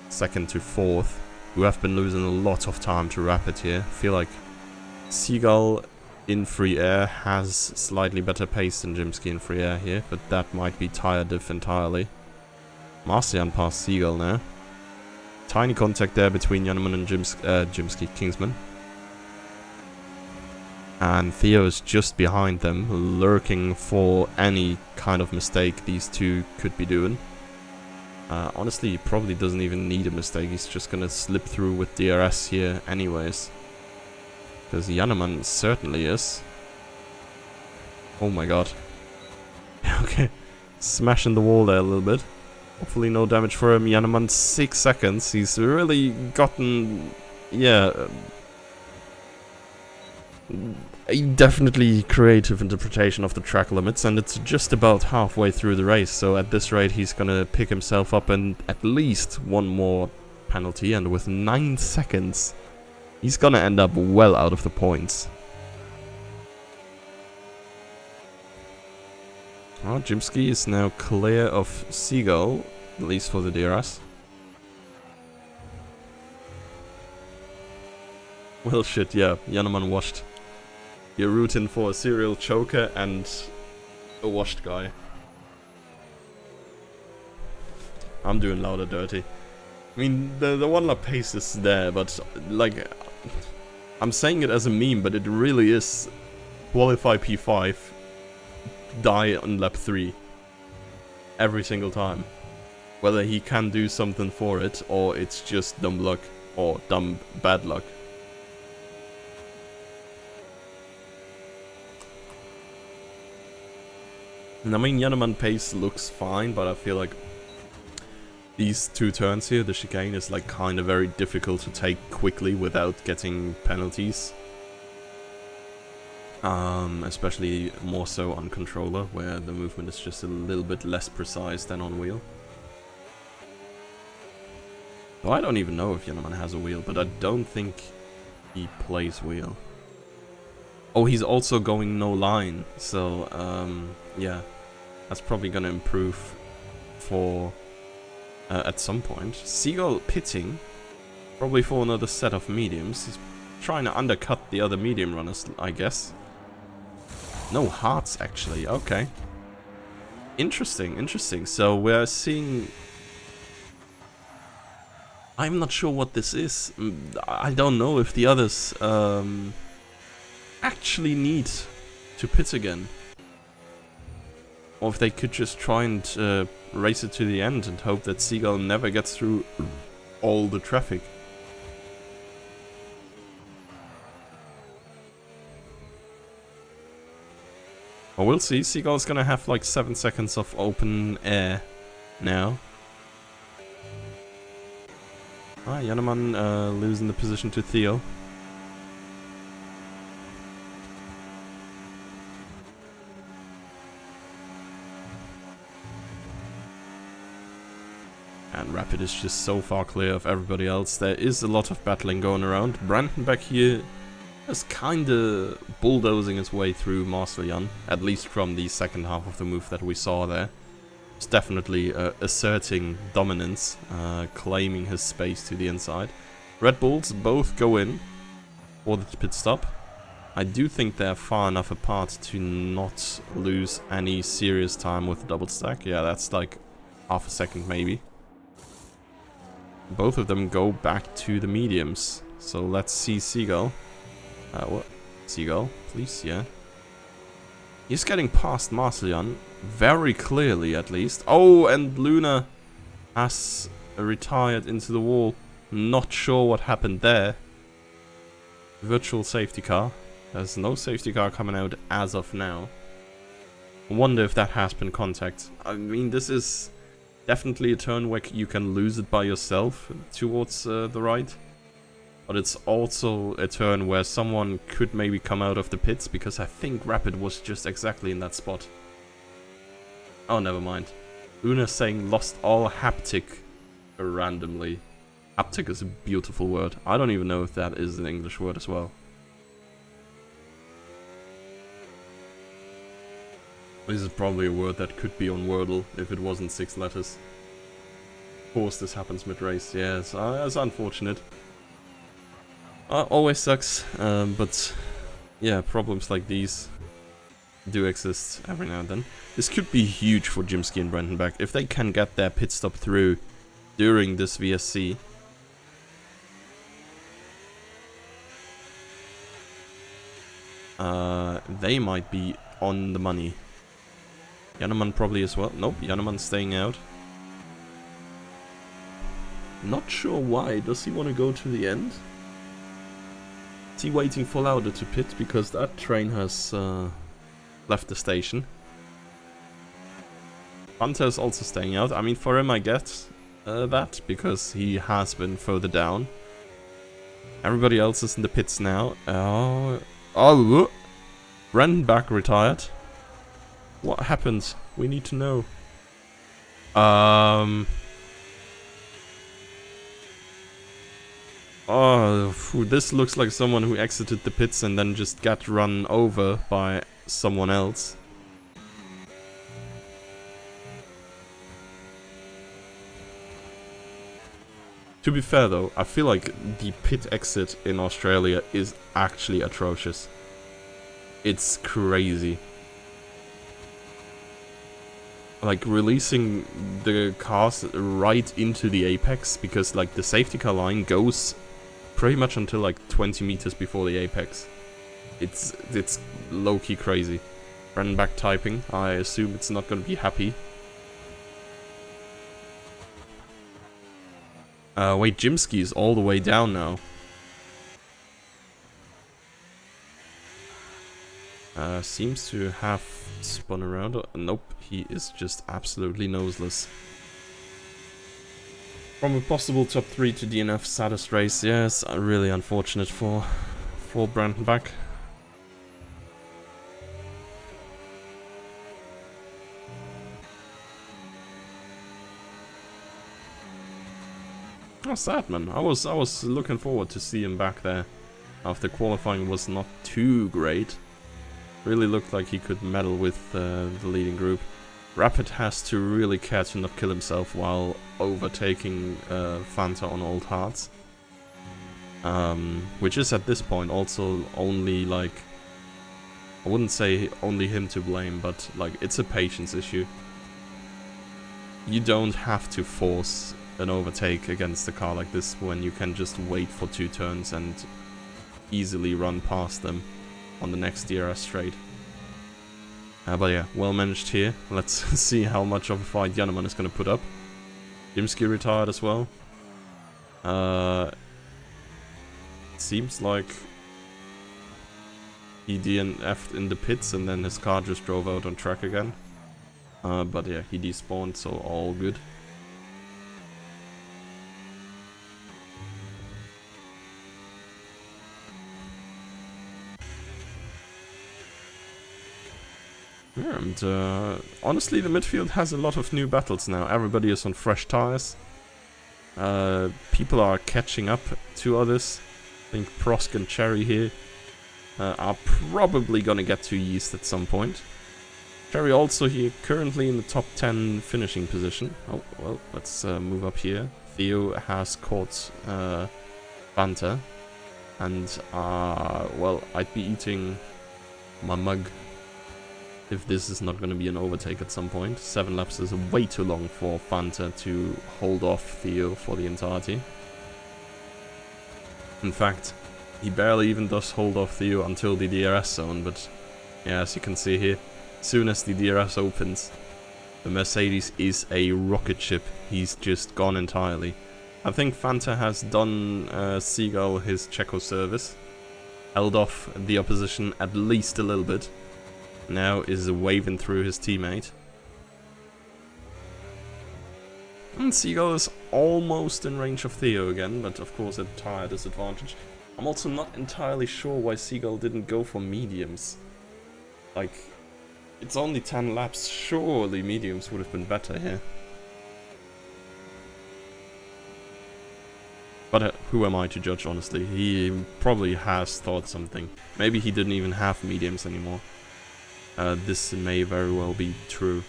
2nd to 4th, who have been losing a lot of time to Rapid here. I feel like Seagull in free air has slightly better pace than Jimsky in free air here, but that might be tire diff entirely. Marcian past Seagull now. Tiny contact there between Jannemann and Kingsman. And Theo is just behind them, lurking for any kind of mistake these two could be doing. Honestly, he probably doesn't even need a mistake. He's just gonna slip through with DRS here anyways. Because Jannemann certainly is. Oh my god. Okay. Smashing the wall there a little bit. Hopefully no damage for him. Jannemann 6 seconds. He's really gotten... yeah... a definitely creative interpretation of the track limits, and it's just about halfway through the race, so at this rate he's gonna pick himself up and at least one more penalty, and with 9 seconds he's gonna end up well out of the points. Oh, Jimsky is now clear of Seagull, at least for the DRS. Well shit, yeah, Jannemann washed. You're rooting for a serial choker and a washed guy. I'm doing louder dirty. I mean, the one lap pace is there, but like, I'm saying it as a meme, but it really is qualify P5, die on lap 3. Every single time. Whether he can do something for it, or it's just dumb luck, or dumb bad luck. And I mean, Jannemann pace looks fine, but I feel like these 2 turns here, the chicane is like kind of very difficult to take quickly without getting penalties. Especially more so on controller, where the movement is just a little bit less precise than on wheel. Well, I don't even know if Jannemann has a wheel, but I don't think he plays wheel. Oh, he's also going no line, so yeah, that's probably gonna improve for at some point. Seagull pitting, probably for another set of mediums. He's trying to undercut the other medium runners, I guess. No hearts, actually. Okay. Interesting, interesting. So we're seeing... I'm not sure what this is. I don't know if the others actually need to pit again. Or if they could just try and race it to the end and hope that Seagull never gets through all the traffic. Well, we'll see. Seagull's gonna have like 7 seconds of open air now. Jannemann losing the position to Theo. And Rapid is just so far clear of everybody else. There is a lot of battling going around. Brandon back here is kinda bulldozing his way through Marcel-Jan, at least from the second half of the move that we saw there. It's definitely asserting dominance, claiming his space to the inside. Red Bulls both go in for the pit stop. I do think they're far enough apart to not lose any serious time with the double stack. Yeah, that's like half a second maybe. Both of them go back to the mediums. So let's see Seagull. What? Seagull, please, yeah. He's getting past Marcel-Jan, very clearly at least. Oh, and Luna has retired into the wall. Not sure what happened there. Virtual safety car. There's no safety car coming out as of now. I wonder if that has been contact. I mean, this is definitely a turn where you can lose it by yourself towards the right. But it's also a turn where someone could maybe come out of the pits, because I think Rapid was just exactly in that spot. Oh, never mind. Luna saying lost all haptic randomly. Haptic is a beautiful word. I don't even know if that is an English word as well. This is probably a word that could be on Wordle if it wasn't 6 letters. Of course this happens mid-race, yeah, it's unfortunate. Always sucks, but yeah, problems like these do exist every now and then. This could be huge for Jimsky and Brandenburg if they can get their pit stop through during this VSC. They might be on the money. Jannemann probably as well. Nope, Jannemann's staying out. Not sure why. Does he want to go to the end? Is he waiting for Lauda to pit because that train has left the station? Hunter is also staying out. I mean, for him I get that because he has been further down. Everybody else is in the pits now. Brandenburg retired. What happened? We need to know. Oh, this looks like someone who exited the pits and then just got run over by someone else. To be fair though, I feel like the pit exit in Australia is actually atrocious. It's crazy. Like releasing the cars right into the apex because like the safety car line goes pretty much until like 20 meters before the apex. It's low-key crazy. Brandenburg typing, I assume it's not gonna be happy. Wait, Jimsky is all the way down now. Seems to have spun around. Nope, he is just absolutely noseless. From a possible top 3 to DNF, saddest race. Yes, really unfortunate for Brandenburg. Oh, sad man. I was looking forward to see him back there after qualifying was not too great. Really looked like he could medal with the leading group. Rapid has to really care to not kill himself while overtaking Fanta on Old Hearts. Which is at this point also only like... I wouldn't say only him to blame, but like it's a patience issue. You don't have to force an overtake against a car like this when you can just wait for 2 turns and easily run past them on the next DRS straight. But yeah, well managed here. Let's see how much of a fight Jannemann is going to put up. Jimsky retired as well. Seems like he DNF'd in the pits and then his car just drove out on track again. But yeah, he despawned, so all good. Yeah, and honestly, the midfield has a lot of new battles now. Everybody is on fresh tires. People are catching up to others. I think Prosk and Cherry here are probably gonna get to Yeast at some point. Cherry also here, currently in the top 10 finishing position. Oh, well, let's move up here. Theo has caught Fanta. And, well, I'd be eating my mug if this is not going to be an overtake at some point. 7 laps is way too long for Fanta to hold off Theo for the entirety. In fact, he barely even does hold off Theo until the DRS zone, but yeah, as you can see here, as soon as the DRS opens, the Mercedes is a rocket ship. He's just gone entirely. I think Fanta has done Seagull his Checo service, held off the opposition at least a little bit. Now is waving through his teammate. And Seagull is almost in range of Theo again, but of course at a tire disadvantage. I'm also not entirely sure why Seagull didn't go for mediums. Like, it's only 10 laps, surely mediums would have been better here. But who am I to judge, honestly? He probably has thought something. Maybe he didn't even have mediums anymore. this may very well be true.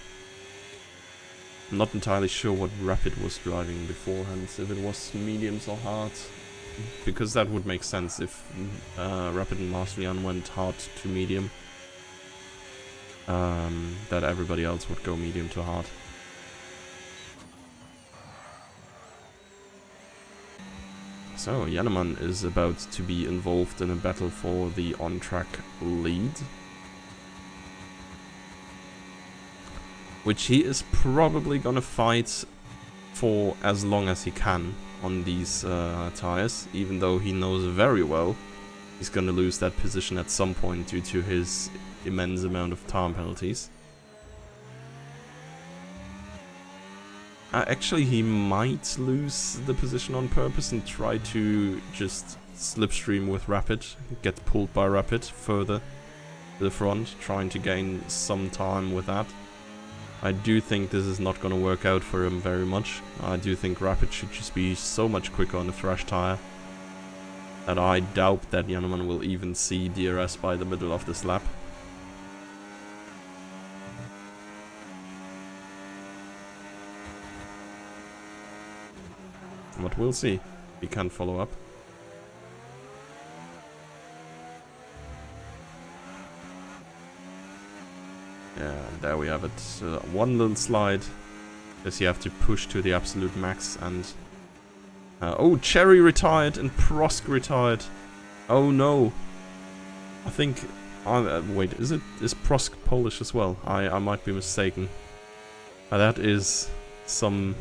I'm not entirely sure what Rapid was driving beforehand, if it was mediums or hard, because that would make sense if Rapid and Masterlian went hard to medium, that everybody else would go medium to hard. So, Jannemann is about to be involved in a battle for the on-track lead, which he is probably gonna fight for as long as he can on these tires, even though he knows very well he's gonna lose that position at some point due to his immense amount of time penalties. Actually, he might lose the position on purpose and try to just slipstream with Rapid, get pulled by Rapid further to the front, trying to gain some time with that. I do think this is not going to work out for him very much. I do think Rapid should just be so much quicker on the thrash tire that I doubt that Jannemann will even see DRS by the middle of this lap. But we'll see. He can't follow up. Yeah, there we have it. One little slide. Guess you have to push to the absolute max and... oh, Cherry retired and Prosk retired. Oh no. I think... wait, is Prosk Polish as well? I might be mistaken. That is some...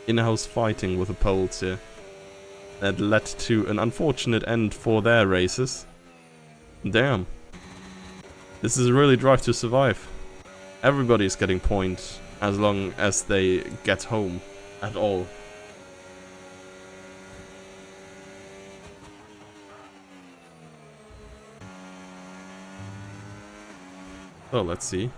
in-house fighting with the Poles here that led to an unfortunate end for their races. Damn. This is really Drive to Survive. Everybody's getting points as long as they get home at all. So let's see.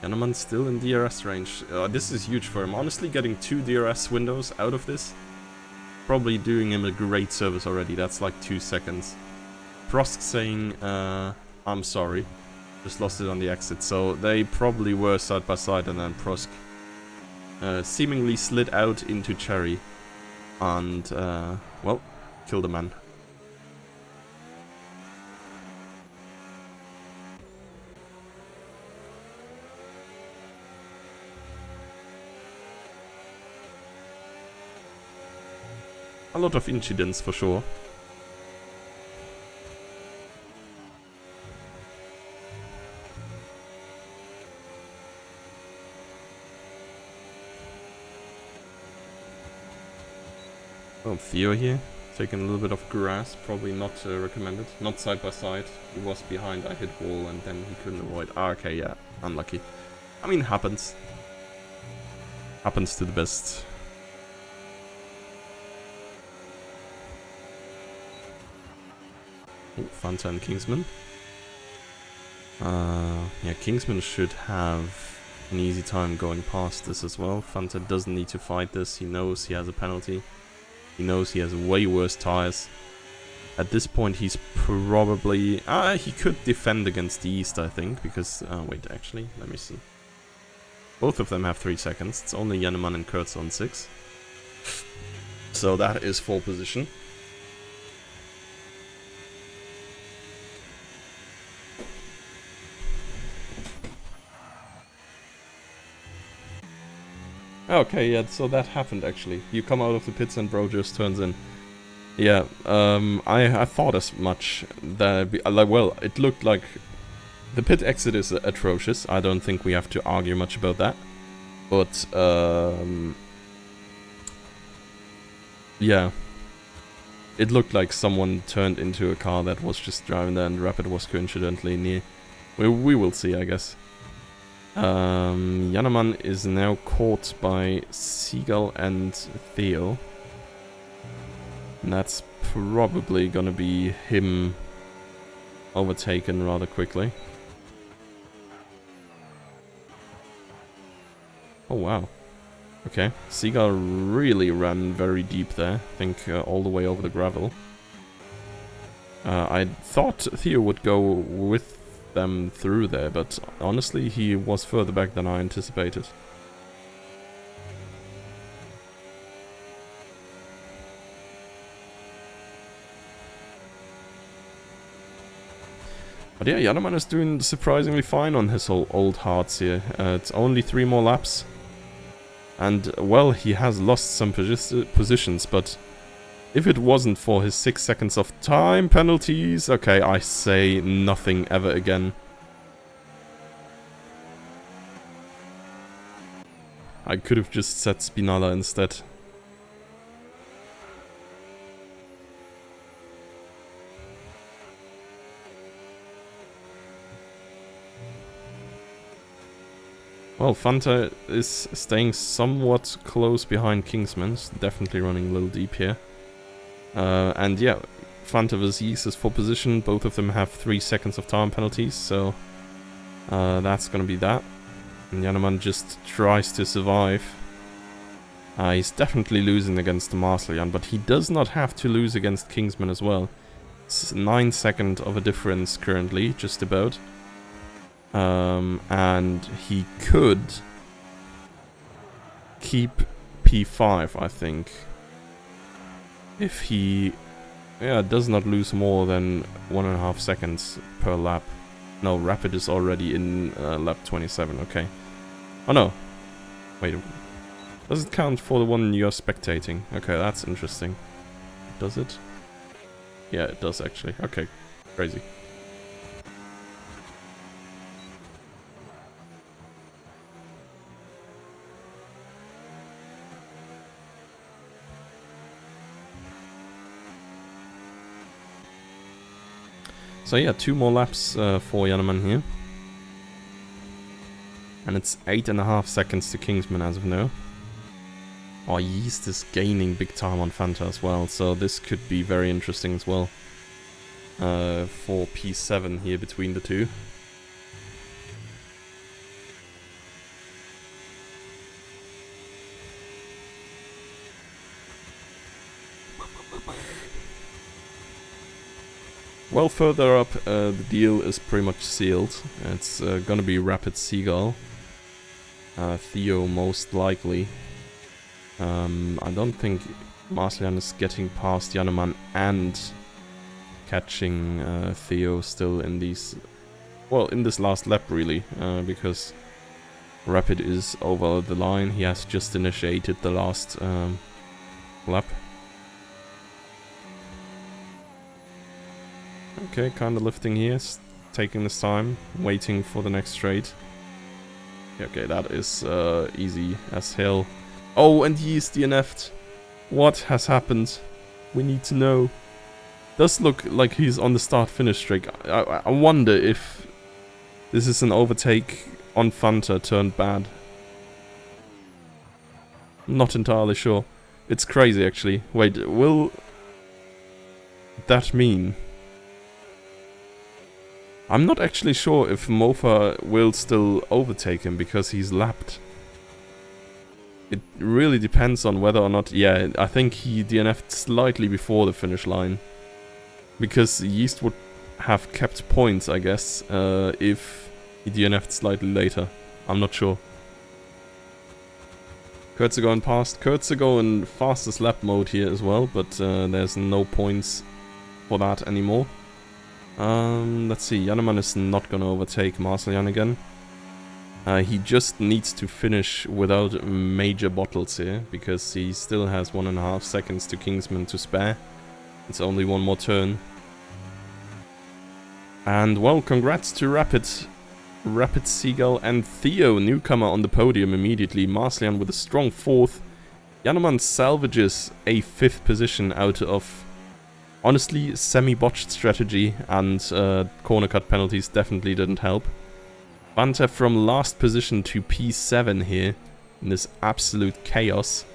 Jannemann still in DRS range. This is huge for him. Honestly, getting 2 DRS windows out of this, probably doing him a great service already. That's like 2 seconds. Prosk saying, I'm sorry. Just lost it on the exit. So they probably were side by side, and then Prosk seemingly slid out into Cherry. And, well, killed a man. A lot of incidents for sure. Oh, Theo here, taking a little bit of grass, probably not recommended. Not side by side, he was behind, I hit wall and then he couldn't avoid. Ah, okay, yeah, unlucky. I mean, happens. Happens to the best. Oh, Fanta and Kingsman. Yeah, Kingsman should have an easy time going past this as well. Fanta doesn't need to fight this. He knows he has a penalty. He knows he has way worse tires. At this point, he's probably... he could defend against the East, I think, because... wait, actually, let me see. Both of them have 3 seconds. It's only Jannemann and Kurtz on 6. So that is 4 position. Okay, yeah, so that happened actually. You come out of the pits and bro just turns in. Yeah, I thought as much. That well, it looked like the pit exit is atrocious. I don't think we have to argue much about that. But yeah, it looked like someone turned into a car that was just driving there, and Rapid was coincidentally near. We will see, I guess. Jannemann is now caught by Seagull and Theo. And that's probably gonna be him overtaken rather quickly. Oh wow. Okay, Seagull really ran very deep there. I think all the way over the gravel. I thought Theo would go with them through there, but honestly, he was further back than I anticipated. But yeah, Jannemann is doing surprisingly fine on his old hards here. It's only 3 more laps. And, well, he has lost some positions, but if it wasn't for his 6 seconds of time penalties... Okay, I say nothing ever again. I could have just said Spinalla instead. Well, Fanta is staying somewhat close behind Kingsman's, definitely running a little deep here. And yeah, Fanta vs is for position, both of them have 3 seconds of time penalties, so that's gonna be that. And Jannemann just tries to survive. He's definitely losing against the Marcellian, but he does not have to lose against Kingsman as well. It's 9 seconds of a difference currently, just about. And he could keep P5, I think, if he does not lose more than 1.5 seconds per lap. No, Rapid is already in lap 27, okay. Oh no, wait, does it count for the one you're spectating? Okay, that's interesting. Does it? Yeah, it does actually. Okay, crazy. So yeah, 2 more laps for Jannemann here. And it's 8.5 seconds to Kingsman as of now. Oh, Yeast is gaining big time on Fanta as well, so this could be very interesting as well. For P7 here between the two. Well, further up, the deal is pretty much sealed. It's gonna be Rapid Seagull. Theo, most likely. I don't think Marcellian is getting past Jannemann and catching Theo still in these... Well, in this last lap, really. Because Rapid is over the line. He has just initiated the last lap. Okay, kind of lifting here, taking this time, waiting for the next straight. Okay, that is easy as hell. Oh, and he is DNF'd. What has happened? We need to know. Does look like he's on the start-finish streak. I wonder if this is an overtake on Fanta turned bad. Not entirely sure. It's crazy, actually. Wait, will that mean... I'm not actually sure if Mofa will still overtake him because he's lapped. It really depends on whether or not... Yeah, I think he DNF'd slightly before the finish line. Because Yeast would have kept points, I guess, if he DNF'd slightly later. I'm not sure. Kurtzer going past. Kurtzer going fastest lap mode here as well, but there's no points for that anymore. Let's see, Jannemann is not gonna overtake Marcellian again. He just needs to finish without major bottles here, because he still has 1.5 seconds to Kingsman to spare. It's only 1 more turn. And well, congrats to Rapid Seagull and Theo, newcomer on the podium immediately. Marcellian with a strong 4th. Jannemann salvages a 5th position out of... Honestly, semi-botched strategy and corner cut penalties definitely didn't help. Fanta from last position to P7 here in this absolute chaos.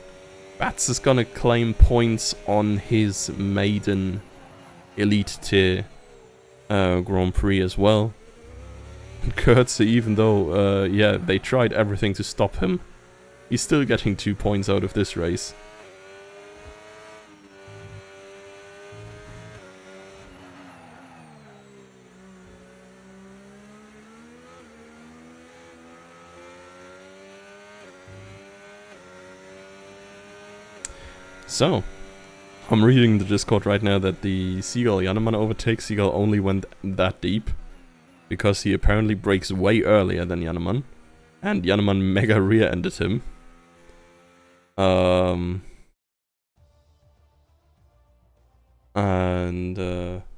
Bats is gonna claim points on his maiden elite tier Grand Prix as well. Kurtzer, even though, yeah, they tried everything to stop him, he's still getting 2 points out of this race. So, I'm reading the Discord right now that the Seagull Jannemann overtake. Seagull only went that deep because he apparently breaks way earlier than Jannemann, and Jannemann mega rear-ended him.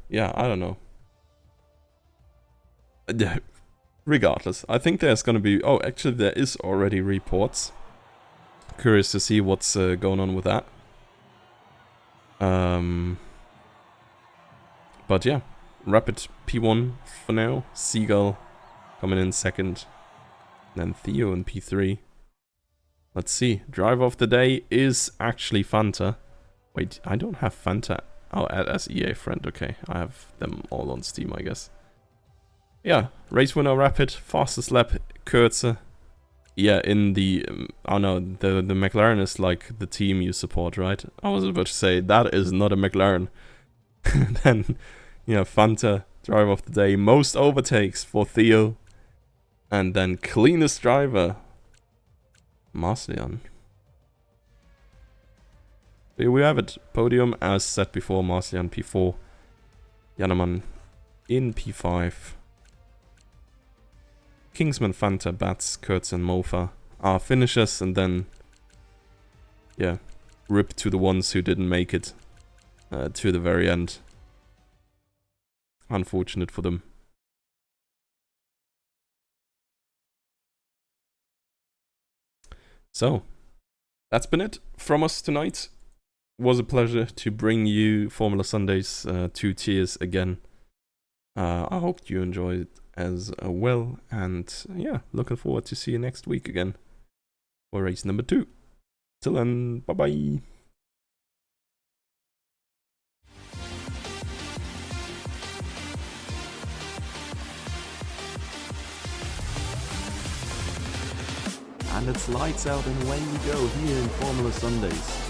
Yeah, I don't know. Regardless, I think there's gonna be... Oh, actually there is already reports. Curious to see what's going on with that. But yeah, Rapid P1 for now. Seagull coming in second. Then Theo in P3. Let's see. Driver of the day is actually Fanta. Wait, I don't have Fanta. Oh, as EA friend. Okay, I have them all on Steam, I guess. Yeah, race winner Rapid, fastest lap Kurze. Yeah, in the oh no, the McLaren is like the team you support, right? I was about to say that is not a McLaren. Then, you know, Fanta, driver of the day, most overtakes for Theo, and then cleanest driver, Marcian. Here we have it. Podium, as said before, Marcian P4, Jannemann in P5. Kingsman, Fanta, Bats, Kurz, and Mofa are finishers, and then, yeah, rip to the ones who didn't make it to the very end. Unfortunate for them. So, that's been it from us tonight. Was a pleasure to bring you Formula Sundays 2 tiers again. I hope you enjoyed it as well, and yeah, looking forward to see you next week again for race number 2. Till then, bye bye. And it's lights out and away we go here in Formula Sundays.